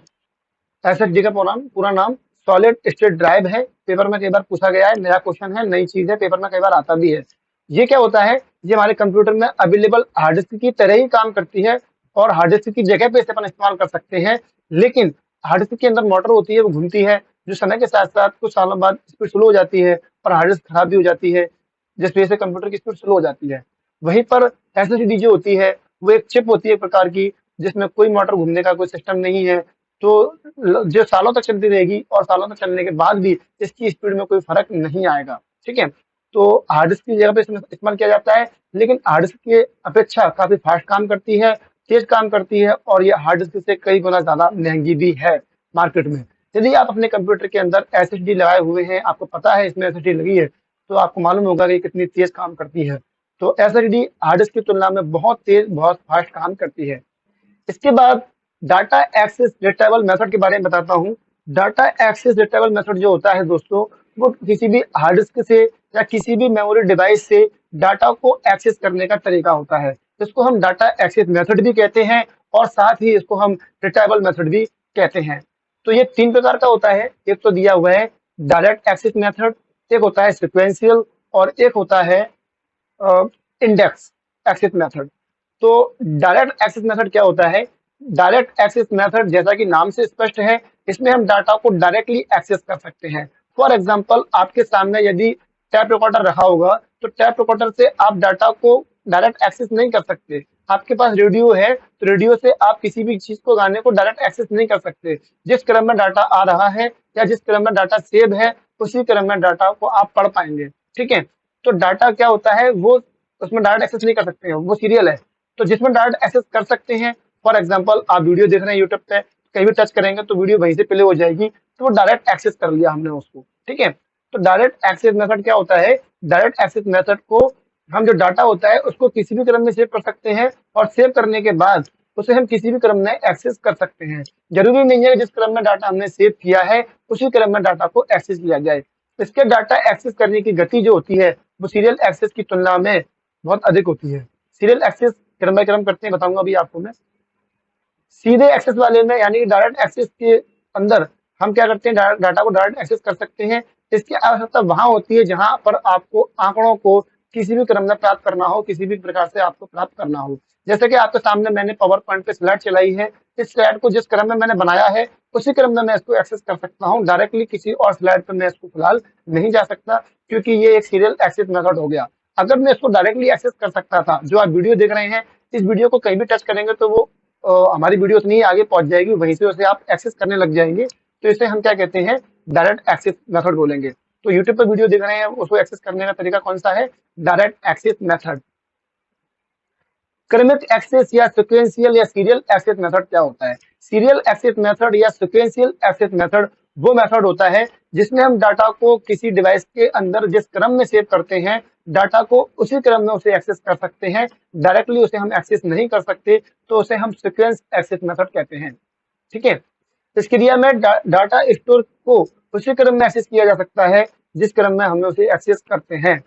एसएसडी का पूरा नाम सॉलिड स्टेट ड्राइव है। पेपर में कई बार पूछा गया है, नया क्वेश्चन है, नई चीज है, पेपर में कई बार आता भी है। ये क्या होता है? ये हमारे कंप्यूटर में अवेलेबल हार्ड डिस्क की तरह ही काम करती है और हार्ड डिस्क की जगह पे इसे अपन इस्तेमाल कर सकते हैं। लेकिन हार्ड डिस्क के अंदर मोटर होती है, वो घूमती है, जो समय के साथ साथ कुछ सालों बाद स्पीड स्लो हो जाती है और हार्ड डिस्क खराब भी हो जाती है, जिस वजह से कंप्यूटर की स्पीड स्लो हो जाती है। वहीं पर एसएसडी जो होती है वो एक चिप होती है एक प्रकार की, जिसमें कोई मोटर घूमने का कोई सिस्टम नहीं है, तो जो सालों तक चलती रहेगी और सालों तक चलने के बाद भी इसकी स्पीड में कोई फर्क नहीं आएगा, ठीक है। तो हार्ड डिस्क की जगह पे इसमें इस्तेमाल किया जाता है, लेकिन हार्ड डिस्क की अपेक्षा काफी फास्ट काम करती है, तेज काम करती है, और ये हार्ड डिस्क से कई गुना ज्यादा महंगी भी है मार्केट में। यदि आप अपने कंप्यूटर के अंदर एसएसडी लगाए हुए हैं, आपको पता है इसमें एसएसडी लगी है, तो आपको मालूम होगा कि कितनी तेज काम करती है। तो एसएसडी हार्ड डिस्क की तुलना में बहुत तेज, बहुत फास्ट काम करती है। इसके बाद डाटा एक्सेस रिट्रीवल मेथड के बारे में बताता हूँ। डाटा एक्सेस रिट्रीवल मेथड जो होता है दोस्तों, वो किसी भी हार्ड डिस्क से या किसी भी मेमोरी डिवाइस से डाटा को एक्सेस करने का तरीका होता है। इसको हम डाटा एक्सेस मेथड भी कहते हैं और साथ ही इसको हम रिट्रीवल मेथड भी कहते हैं। तो ये 3 प्रकार का होता है। एक तो दिया हुआ है डायरेक्ट एक्सेस मेथड, एक होता है सिक्वेंशियल और एक होता है इंडेक्स एक्सेस मेथड। तो डायरेक्ट एक्सेस मेथड क्या होता है? डायरेक्ट एक्सेस मेथड जैसा कि नाम से स्पष्ट है, इसमें हम डाटा को डायरेक्टली एक्सेस कर सकते हैं। फॉर एग्जांपल, आपके सामने यदि टैप रिकॉर्डर रखा होगा तो टैप रिकॉर्डर से आप डाटा को डायरेक्ट एक्सेस नहीं कर सकते। आपके पास रेडियो है तो रेडियो से आप किसी भी चीज को, गाने को डायरेक्ट एक्सेस नहीं कर सकते। जिस क्रम में डाटा आ रहा है या जिस क्रम में डाटा सेव है, उसी क्रम में डाटा को आप पढ़ पाएंगे। ठीक है, तो डाटा क्या होता है, वो उसमें डायरेक्ट एक्सेस नहीं कर सकते हैं, वो सीरियल है। तो जिसमें डायरेक्ट एक्सेस कर सकते हैं, फॉर एग्जांपल आप वीडियो देख रहे हैं यूट्यूब पे, कहीं भी टच करेंगे तो वीडियो वहीं से प्ले हो जाएगी, तो वो डायरेक्ट एक्सेस कर लिया हमने उसको। ठीक है, तो डायरेक्ट एक्सेस मेथड क्या होता है? डायरेक्ट एक्सेस मेथड को हम जो डाटा होता है उसको किसी भी क्रम में सेव कर सकते हैं और सेव करने के बाद उसे हम किसी भी क्रम में एक्सेस कर सकते हैं। जरूरी नहीं है कि जिस क्रम में डाटा हमने सेव किया है उसी क्रम में डाटा को एक्सेस किया जाए। इसके डाटा एक्सेस करने की गति जो होती है वो सीरियल एक्सेस की तुलना में बहुत अधिक होती है। सीरियल एक्सेस क्रम बाय क्रम करते हैं, बताऊंगा अभी आपको मैं। सीधे एक्सेस वाले में यानी कि डायरेक्ट एक्सेस के अंदर हम क्या करते हैं, डाटा को डायरेक्ट एक्सेस कर सकते हैं। इसकी आवश्यकता वहां होती है जहां पर आपको आंकड़ों को किसी भी क्रम में प्राप्त करना हो, किसी भी प्रकार से आपको प्राप्त करना हो। जैसे कि आपके सामने मैंने पावर पॉइंट पे स्लाइड चलाई है, इस स्लाइड को जिस क्रम में मैंने बनाया है उसी क्रम में मैं इसको एक्सेस कर सकता हूँ। डायरेक्टली किसी और स्लाइड पर मैं इसको फिलहाल नहीं जा सकता, क्योंकि ये एक सीरियल एक्सेस मेथड हो गया। अगर मैं इसको डायरेक्टली एक्सेस कर सकता था, जो आप वीडियो देख रहे हैं, इस वीडियो को कहीं भी टच करेंगे तो वो हमारी वीडियो उतनी ही आगे पहुंच जाएगी, वहीं से उसे आप एक्सेस करने लग जाएंगे। तो इसे हम क्या कहते हैं, डायरेक्ट एक्सेस मेथड बोलेंगे। तो यूट्यूब पर वीडियो देख रहे हैं, उसको एक्सेस करने का तरीका कौन सा है? Direct access method. क्रमिक एक्सेस या सिक्वेंशियल या सीरियल एक्सेस मेथड क्या होता है? सीरियल एक्सेस मेथड या सिक्वेंशियल एक्सेस मेथड वो मेथड होता है जिसमें हम डाटा को किसी डिवाइस के अंदर जिस क्रम में सेव करते हैं, डाटा को उसी क्रम में उसे एक्सेस कर सकते हैं। डायरेक्टली उसे हम एक्सेस नहीं कर सकते, तो उसे हम सीक्वेंस एक्सेस मेथड कहते हैं। ठीक है, इस क्रिया में डाटा स्टोर को उसी क्रम में एक्सेस किया जा सकता है जिस क्रम में हम उसे एक्सेस करते हैं,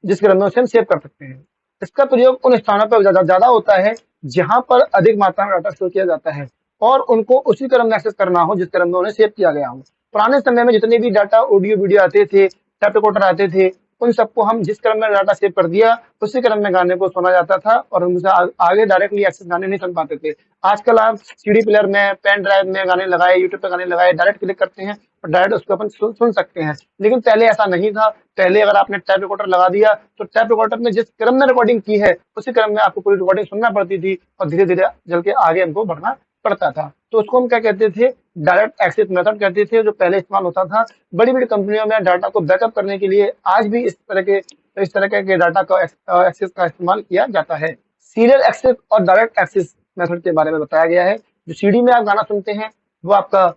जिस क्रम में उसे हम सेव कर सकते हैं। इसका प्रयोग उन स्थानों पर ज्यादा होता है जहां पर अधिक मात्रा में डाटा स्टोर किया जाता है और उनको उसी क्रम में एक्सेस करना हो जिस क्रम में उन्हें सेव किया गया हो। पुराने समय में जितने भी डाटा ऑडियो वीडियो आते थे, टेप रिकॉर्डर आते थे, उन सबको हम जिस क्रम में डाटा सेव कर दिया उसी क्रम में गाने को सुना जाता था और हम उसे आगे डायरेक्टली एक्सेस गाने नहीं सुन पाते थे। आजकल आप सीडी प्लेयर में, पेन ड्राइव में गाने लगाए, यूट्यूब पे गाने लगाए, डायरेक्ट क्लिक करते हैं और डायरेक्ट उसको अपन सुन सकते हैं। लेकिन पहले ऐसा नहीं था। पहले अगर आपने टैप रिकॉर्डर लगा दिया तो टैप रिकॉर्डर में जिस क्रम में रिकॉर्डिंग की है उसी क्रम में आपको पूरी रिकॉर्डिंग सुनना पड़ती थी और धीरे धीरे चल के आगे हमको बढ़ना पड़ता था। तो उसको हम क्या कहते थे? डायरेक्ट एक्सेस मेथड कहते थे, जो पहले इस्तेमाल होता था। बड़ी बड़ी कंपनियों में डाटा को बैकअप करने के लिए आज भी इस तरह के डाटा का एक्सेस का इस्तेमाल किया जाता है। सीरियल एक्सेस और डायरेक्ट एक्सेस मेथड के बारे में बताया गया है। जो सीडी में आप गाना सुनते हैं वो आपका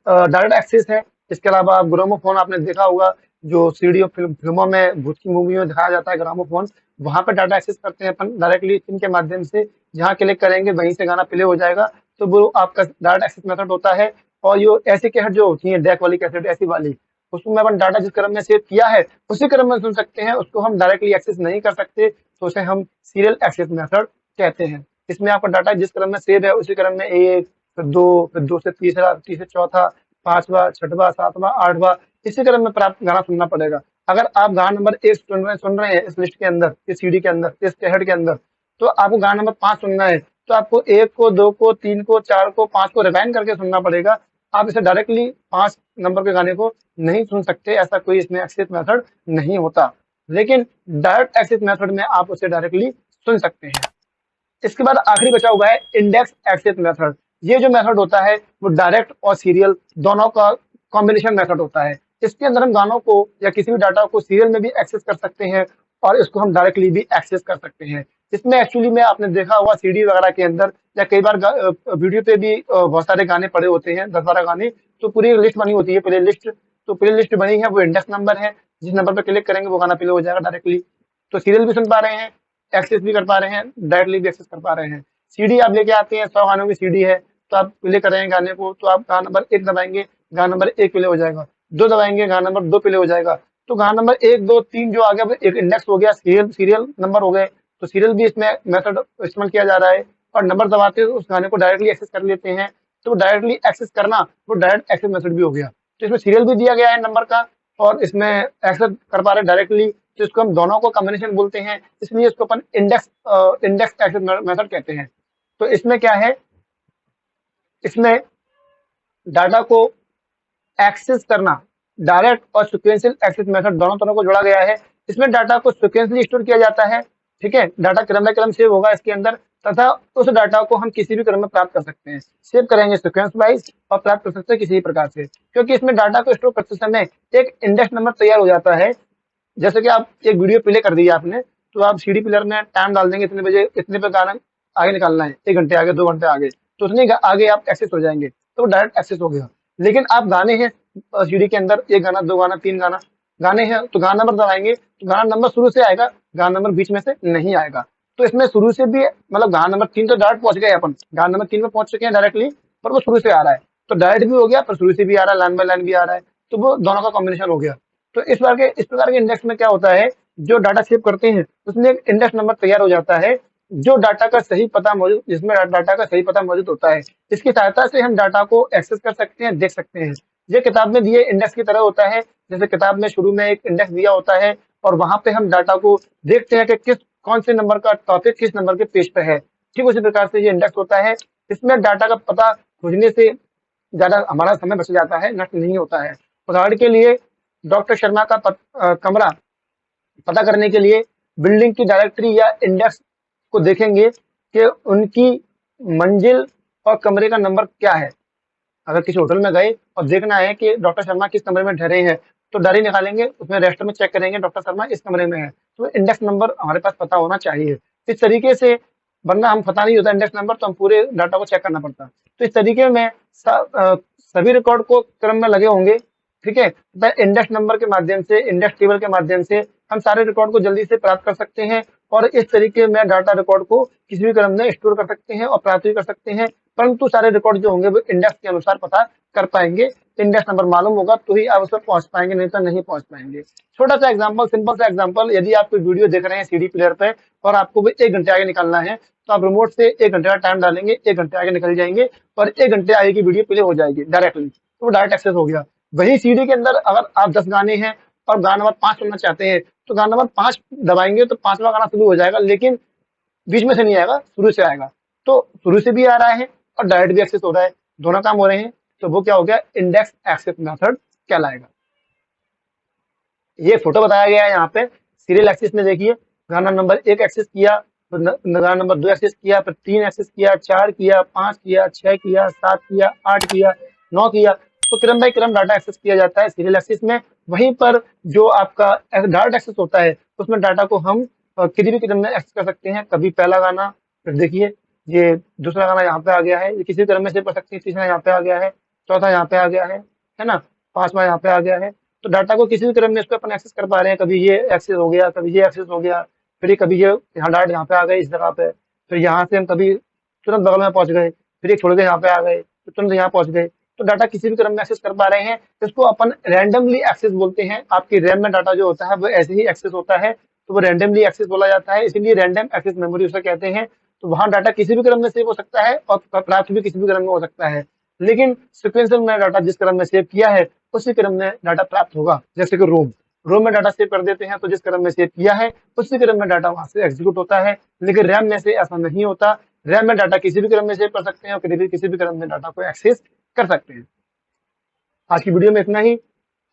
डायरेक्ट एक्सेस है। इसके अलावा ग्रामोफोन आपने देखा होगा, जो सीडी और फिल्मों में, भूत की मूवी में दिखाया जाता है ग्रामोफोन, वहां पर डाटा एक्सेस करते हैं अपन डायरेक्टली पिन के माध्यम से। जहां क्लिक करेंगे वहीं से गाना प्ले हो जाएगा, तो वो आपका डायरेक्ट एक्सेस मेथड होता है। और ये ऐसी कैसेट जो होती है, डेक वाली कैसेट ऐसी वाली, उसमें अपन डाटा जिस क्रम में सेव किया है उसी क्रम में सुन सकते हैं, उसको हम डायरेक्टली एक्सेस नहीं कर सकते, तो उसे हम सीरियल एक्सेस मेथड कहते हैं। इसमें आपका डाटा जिस क्रम में सेव है उसी क्रम में एक, फिर दो से तीसरा, तीसरे चौथा, पांचवा, छठवा, सातवां, आठवां, इसी क्रम में प्राप्त गाना सुनना पड़ेगा। अगर आप गाना नंबर 1 सुन रहे हैं इस लिस्ट के अंदर, इस सीडी के अंदर, इस कैसेट के अंदर, तो आपको गाना नंबर 5 सुनना है, तो आपको 1 को, 2 को, 3 को, 4 को, 5 को रिवाइंड करके सुनना पड़ेगा। आप इसे डायरेक्टली 5 नंबर के गाने को नहीं सुन सकते, ऐसा कोई इसमें एक्सेस मेथड नहीं होता। लेकिन डायरेक्ट एक्सेस मेथड में आप उसे डायरेक्टली सुन सकते हैं। इसके बाद आखिरी बचा हुआ है इंडेक्स एक्सेस मेथड। ये जो मेथड होता है वो डायरेक्ट और सीरियल दोनों का कॉम्बिनेशन मेथड होता है। इसके अंदर हम गानों को या किसी भी डाटा को सीरियल में भी एक्सेस कर सकते हैं और इसको हम डायरेक्टली भी एक्सेस कर सकते हैं। इसमें एक्चुअली में आपने देखा होगा सीडी वगैरह के अंदर या कई बार वीडियो पे भी बहुत सारे गाने पड़े होते हैं, 10-12 गाने, तो पूरी लिस्ट बनी होती है, प्ले लिस्ट। तो प्ले लिस्ट बनी है वो इंडेक्स नंबर है। जिस नंबर पर क्लिक करेंगे वो गाना प्ले हो जाएगा डायरेक्टली। तो सीरियल भी सुन पा रहे हैं, एक्सेस भी कर पा रहे हैं, डायरेक्टली भी एक्सेस कर पा रहे हैं। सीडी आप लेके आते हैं, 100 गानों की सीडी है, तो आप प्ले कर रहे हैं गाने को, तो आप गाना नंबर 1 दबाएंगे, गाना नंबर 1 प्ले हो जाएगा। 2 दबाएंगे, गाना नंबर 2 प्ले हो जाएगा। तो गाना नंबर 1, 2, 3 जो आ गया वो एक इंडेक्स हो गया, सीरियल नंबर हो गए। तो सीरियल भी इसमें मेथड इस्तेमाल किया जा रहा है। और नंबर दबाते उस गाने को डायरेक्टली एक्सेस कर लेते हैं। तो डायरेक्टली एक्सेस करना वो डायरेक्ट एक्सेस मेथड भी हो गया। तो इसमें सीरियल भी दिया गया है नंबर का, और इसमें एक्सेस कर पा रहे डायरेक्टली, तो इसको हम दोनों को कॉम्बिनेशन बोलते हैं, इसलिए इसको अपन इंडेक्स एक्सेस मेथड कहते हैं। तो इसमें क्या है, इसमें डाटा को एक्सेस करना, डायरेक्ट और सिक्वेंशियल एक्सेस मेथड दोनों तरह को जोड़ा गया है। इसमें डाटा को सिक्वेंशियली स्टोर किया जाता है, ठीक है, डाटा क्रम बाय क्रम सेव होगा इसके अंदर, तथा उस डाटा को हम किसी भी क्रम में प्राप्त कर सकते हैं। सेव करेंगे सिक्वेंस वाइज और प्राप्त कर सकते हैं किसी भी प्रकार से, क्योंकि इसमें डाटा को स्टोर करते समय एक इंडेक्स नंबर तैयार हो जाता है। जैसे कि आप एक वीडियो प्ले कर दी आपने, तो आप सीडी प्लेयर में टाइम डाल देंगे, इतने बजे इतने पे गाना आगे निकालना है, 1 घंटे आगे, 2 घंटे आगे, तो उतने आगे आप एक्सेस हो जाएंगे, तो डायरेक्ट एक्सेस हो गया। लेकिन आप गाने हैं सीडी के अंदर, 1 गाना, 2 गाना, 3 गाना गाने हैं, तो गाना नंबर दबाएंगे तो गाना नंबर शुरू से आएगा, गाना नंबर बीच में से नहीं आएगा। तो इसमें शुरू से भी मतलब गाना नंबर 3 तो डायरेक्ट पहुंच गए अपन, गाना नंबर 3 में पहुंच चुके हैं डायरेक्टली, पर वो शुरू से आ रहा है, तो डायरेक्ट भी हो गया, पर शुरू से भी आ रहा है, लाइन बाय लाइन भी आ रहा है, तो वो दोनों का कॉम्बिनेशन हो गया। तो इस प्रकार के इंडेक्स में क्या होता है, जो डाटा सेव करते हैं उसमें एक इंडेक्स नंबर तैयार हो जाता है, जो डाटा का सही पता मौजूद जिसमें डाटा का सही पता मौजूद होता है। इसकी सहायता से हम डाटा को एक्सेस कर सकते हैं, देख सकते हैं। ये किताब में दिए इंडेक्स की तरह होता है, जैसे किताब में शुरू में एक इंडेक्स दिया होता है, और वहां पे हम डाटा को देखते हैं कि कौन से नंबर का टॉपिक किस नंबर के पेज पे है। ठीक उसी प्रकार से ये इंडेक्स होता है। इसमें डाटा का पता खोजने से ज्यादा हमारा समय बच जाता है, नष्ट नहीं होता है। उदाहरण के लिए डॉक्टर शर्मा का कमरा पता करने के लिए बिल्डिंग की डायरेक्टरी या इंडेक्स को देखेंगे कि उनकी मंजिल और कमरे का नंबर क्या है। अगर किसी होटल में गए और देखना है कि डॉक्टर शर्मा किस कमरे में ठहरे हैं, तो डायरी निकालेंगे, उसमें रजिस्टर में चेक करेंगे डॉक्टर शर्मा इस कमरे में है, तो इंडेक्स नंबर हमारे पास पता होना चाहिए। इस तरीके से, वरना हम पता नहीं होता इंडेक्स नंबर, तो हम पूरे डाटा को चेक करना पड़ता। तो इस तरीके में सभी रिकॉर्ड को क्रम में लगे होंगे, ठीक है, इंडेक्स नंबर के माध्यम से, इंडेक्स टेबल के माध्यम से हम सारे रिकॉर्ड को जल्दी से प्राप्त कर सकते हैं, और इस तरीके में डाटा रिकॉर्ड को किसी भी क्रम में स्टोर कर सकते हैं और प्राप्त भी कर सकते हैं। परंतु सारे रिकॉर्ड जो होंगे वो इंडेक्स के अनुसार पता कर पाएंगे, इंडेक्स नंबर मालूम होगा तो ही आप उस पर पहुंच पाएंगे, नहीं तो नहीं पहुंच पाएंगे। छोटा सा एग्जांपल, सिंपल सा एग्जांपल, यदि आप कोई वीडियो देख रहे हैं सीडी प्लेयर पे और आपको वो 1 घंटे आगे निकालना है, तो आप रिमोट से 1 घंटे का टाइम डालेंगे, 1 घंटे आगे निकल जाएंगे और 1 घंटे आगे की वीडियो प्ले हो जाएगी डायरेक्टली, तो वो डायरेक्ट एक्सेस हो गया। वही सीडी के अंदर अगर आप 10 गाने हैं और गाना नंबर 5 सुनना चाहते हैं, तो गाना नंबर 5 दबाएंगे तो 5वां गाना शुरू हो जाएगा, लेकिन बीच में से नहीं आएगा, शुरू से आएगा। तो शुरू से भी आ रहा है और डायरेक्ट भी एक्सेस हो रहा है, दोनों काम हो रहे हैं, तो वो क्या हो गया, इंडेक्स एक्सेस मेथड कहलाएगा। ये फोटो बताया गया है यहाँ पे सीरियल एक्सेस में, देखिए गाना नंबर 1 एक्सेस किया, फिर गाना नंबर 2 एक्सेस किया, फिर 3 एक्सेस किया, 4 किया, 5 किया, 6 किया, 7 किया, 8 किया, 9 किया। तो क्रम बाय क्रम डाटा एक्सेस किया जाता है सीरियल एक्सेस में। वहीं पर जो आपका डायरेक्ट एक्सेस होता है, उसमें डाटा को हम किसी भी क्रम में एक्सेस कर सकते हैं। कभी पहला गाना, फिर देखिए ये दूसरा गाना यहाँ पे आ गया है, ये किसी क्रम में सेव कर सकते हैं, तीसरा यहाँ पे आ गया है, चौथा यहाँ पे आ गया है ना, 5वां यहाँ पे आ गया है। तो डाटा को किसी भी क्रम में इसको अपन एक्सेस कर पा रहे हैं, कभी ये एक्सेस हो गया, कभी ये एक्सेस हो गया, फिर कभी ये यहाँ डायरेक्ट यहाँ पे आ गए इस जगह पे, फिर यहाँ से हम कभी तुरंत बगल में पहुंच गए, फिर एक छोड़ के यहाँ पे आ गए, तो तुरंत यहाँ पहुंच गए। तो डाटा किसी भी क्रम में एक्सेस कर पा रहे हैं, इसको अपन रैंडमली एक्सेस बोलते हैं। आपकी रैम में डाटा जो होता है वो ऐसे ही एक्सेस होता है, तो वो रैंडमली एक्सेस बोला जाता है, इसीलिए रैंडम एक्सेस मेमोरी उसे कहते हैं। तो वहां डाटा किसी भी क्रम में सेव हो सकता है और प्राप्त भी किसी भी क्रम में हो सकता है, लेकिन सिक्वेंशियल में डाटा जिस क्रम में सेव किया है उसी क्रम में डाटा प्राप्त होगा। जैसे कि रोम में डाटा सेव कर देते हैं, तो जिस क्रम में सेव किया है उसी क्रम में डाटा वहां से एग्जीक्यूट होता है, लेकिन रैम में से ऐसा नहीं होता। रैम में डाटा किसी भी क्रम में सेव कर सकते हैं और किसी भी क्रम में डाटा को एक्सेस कर सकते हैं। आज की वीडियो में इतना ही।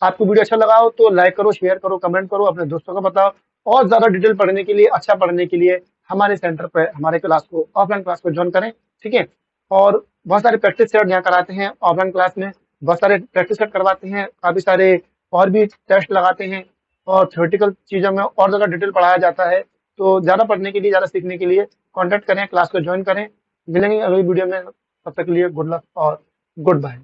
आपको वीडियो अच्छा लगा हो तो लाइक करो, शेयर करो, कमेंट करो, अपने दोस्तों को बताओ। और ज्यादा डिटेल पढ़ने के लिए, अच्छा पढ़ने के लिए हमारे सेंटर पर हमारे क्लास को, ऑफलाइन क्लास को ज्वाइन करें, ठीक है। और बहुत सारे प्रैक्टिस सेट यहाँ कराते हैं ऑफलाइन क्लास में, बहुत सारे प्रैक्टिस सेट करवाते हैं, काफी सारे और भी टेस्ट लगाते हैं, और थ्योरेटिकल चीजों में और ज्यादा डिटेल पढ़ाया जाता है। तो ज्यादा पढ़ने के लिए, ज्यादा सीखने के लिए कॉन्टेक्ट करें, क्लास को ज्वाइन करें। मिलेंगे अगली वीडियो में, तब तक के लिए गुड लक और गुड बाय।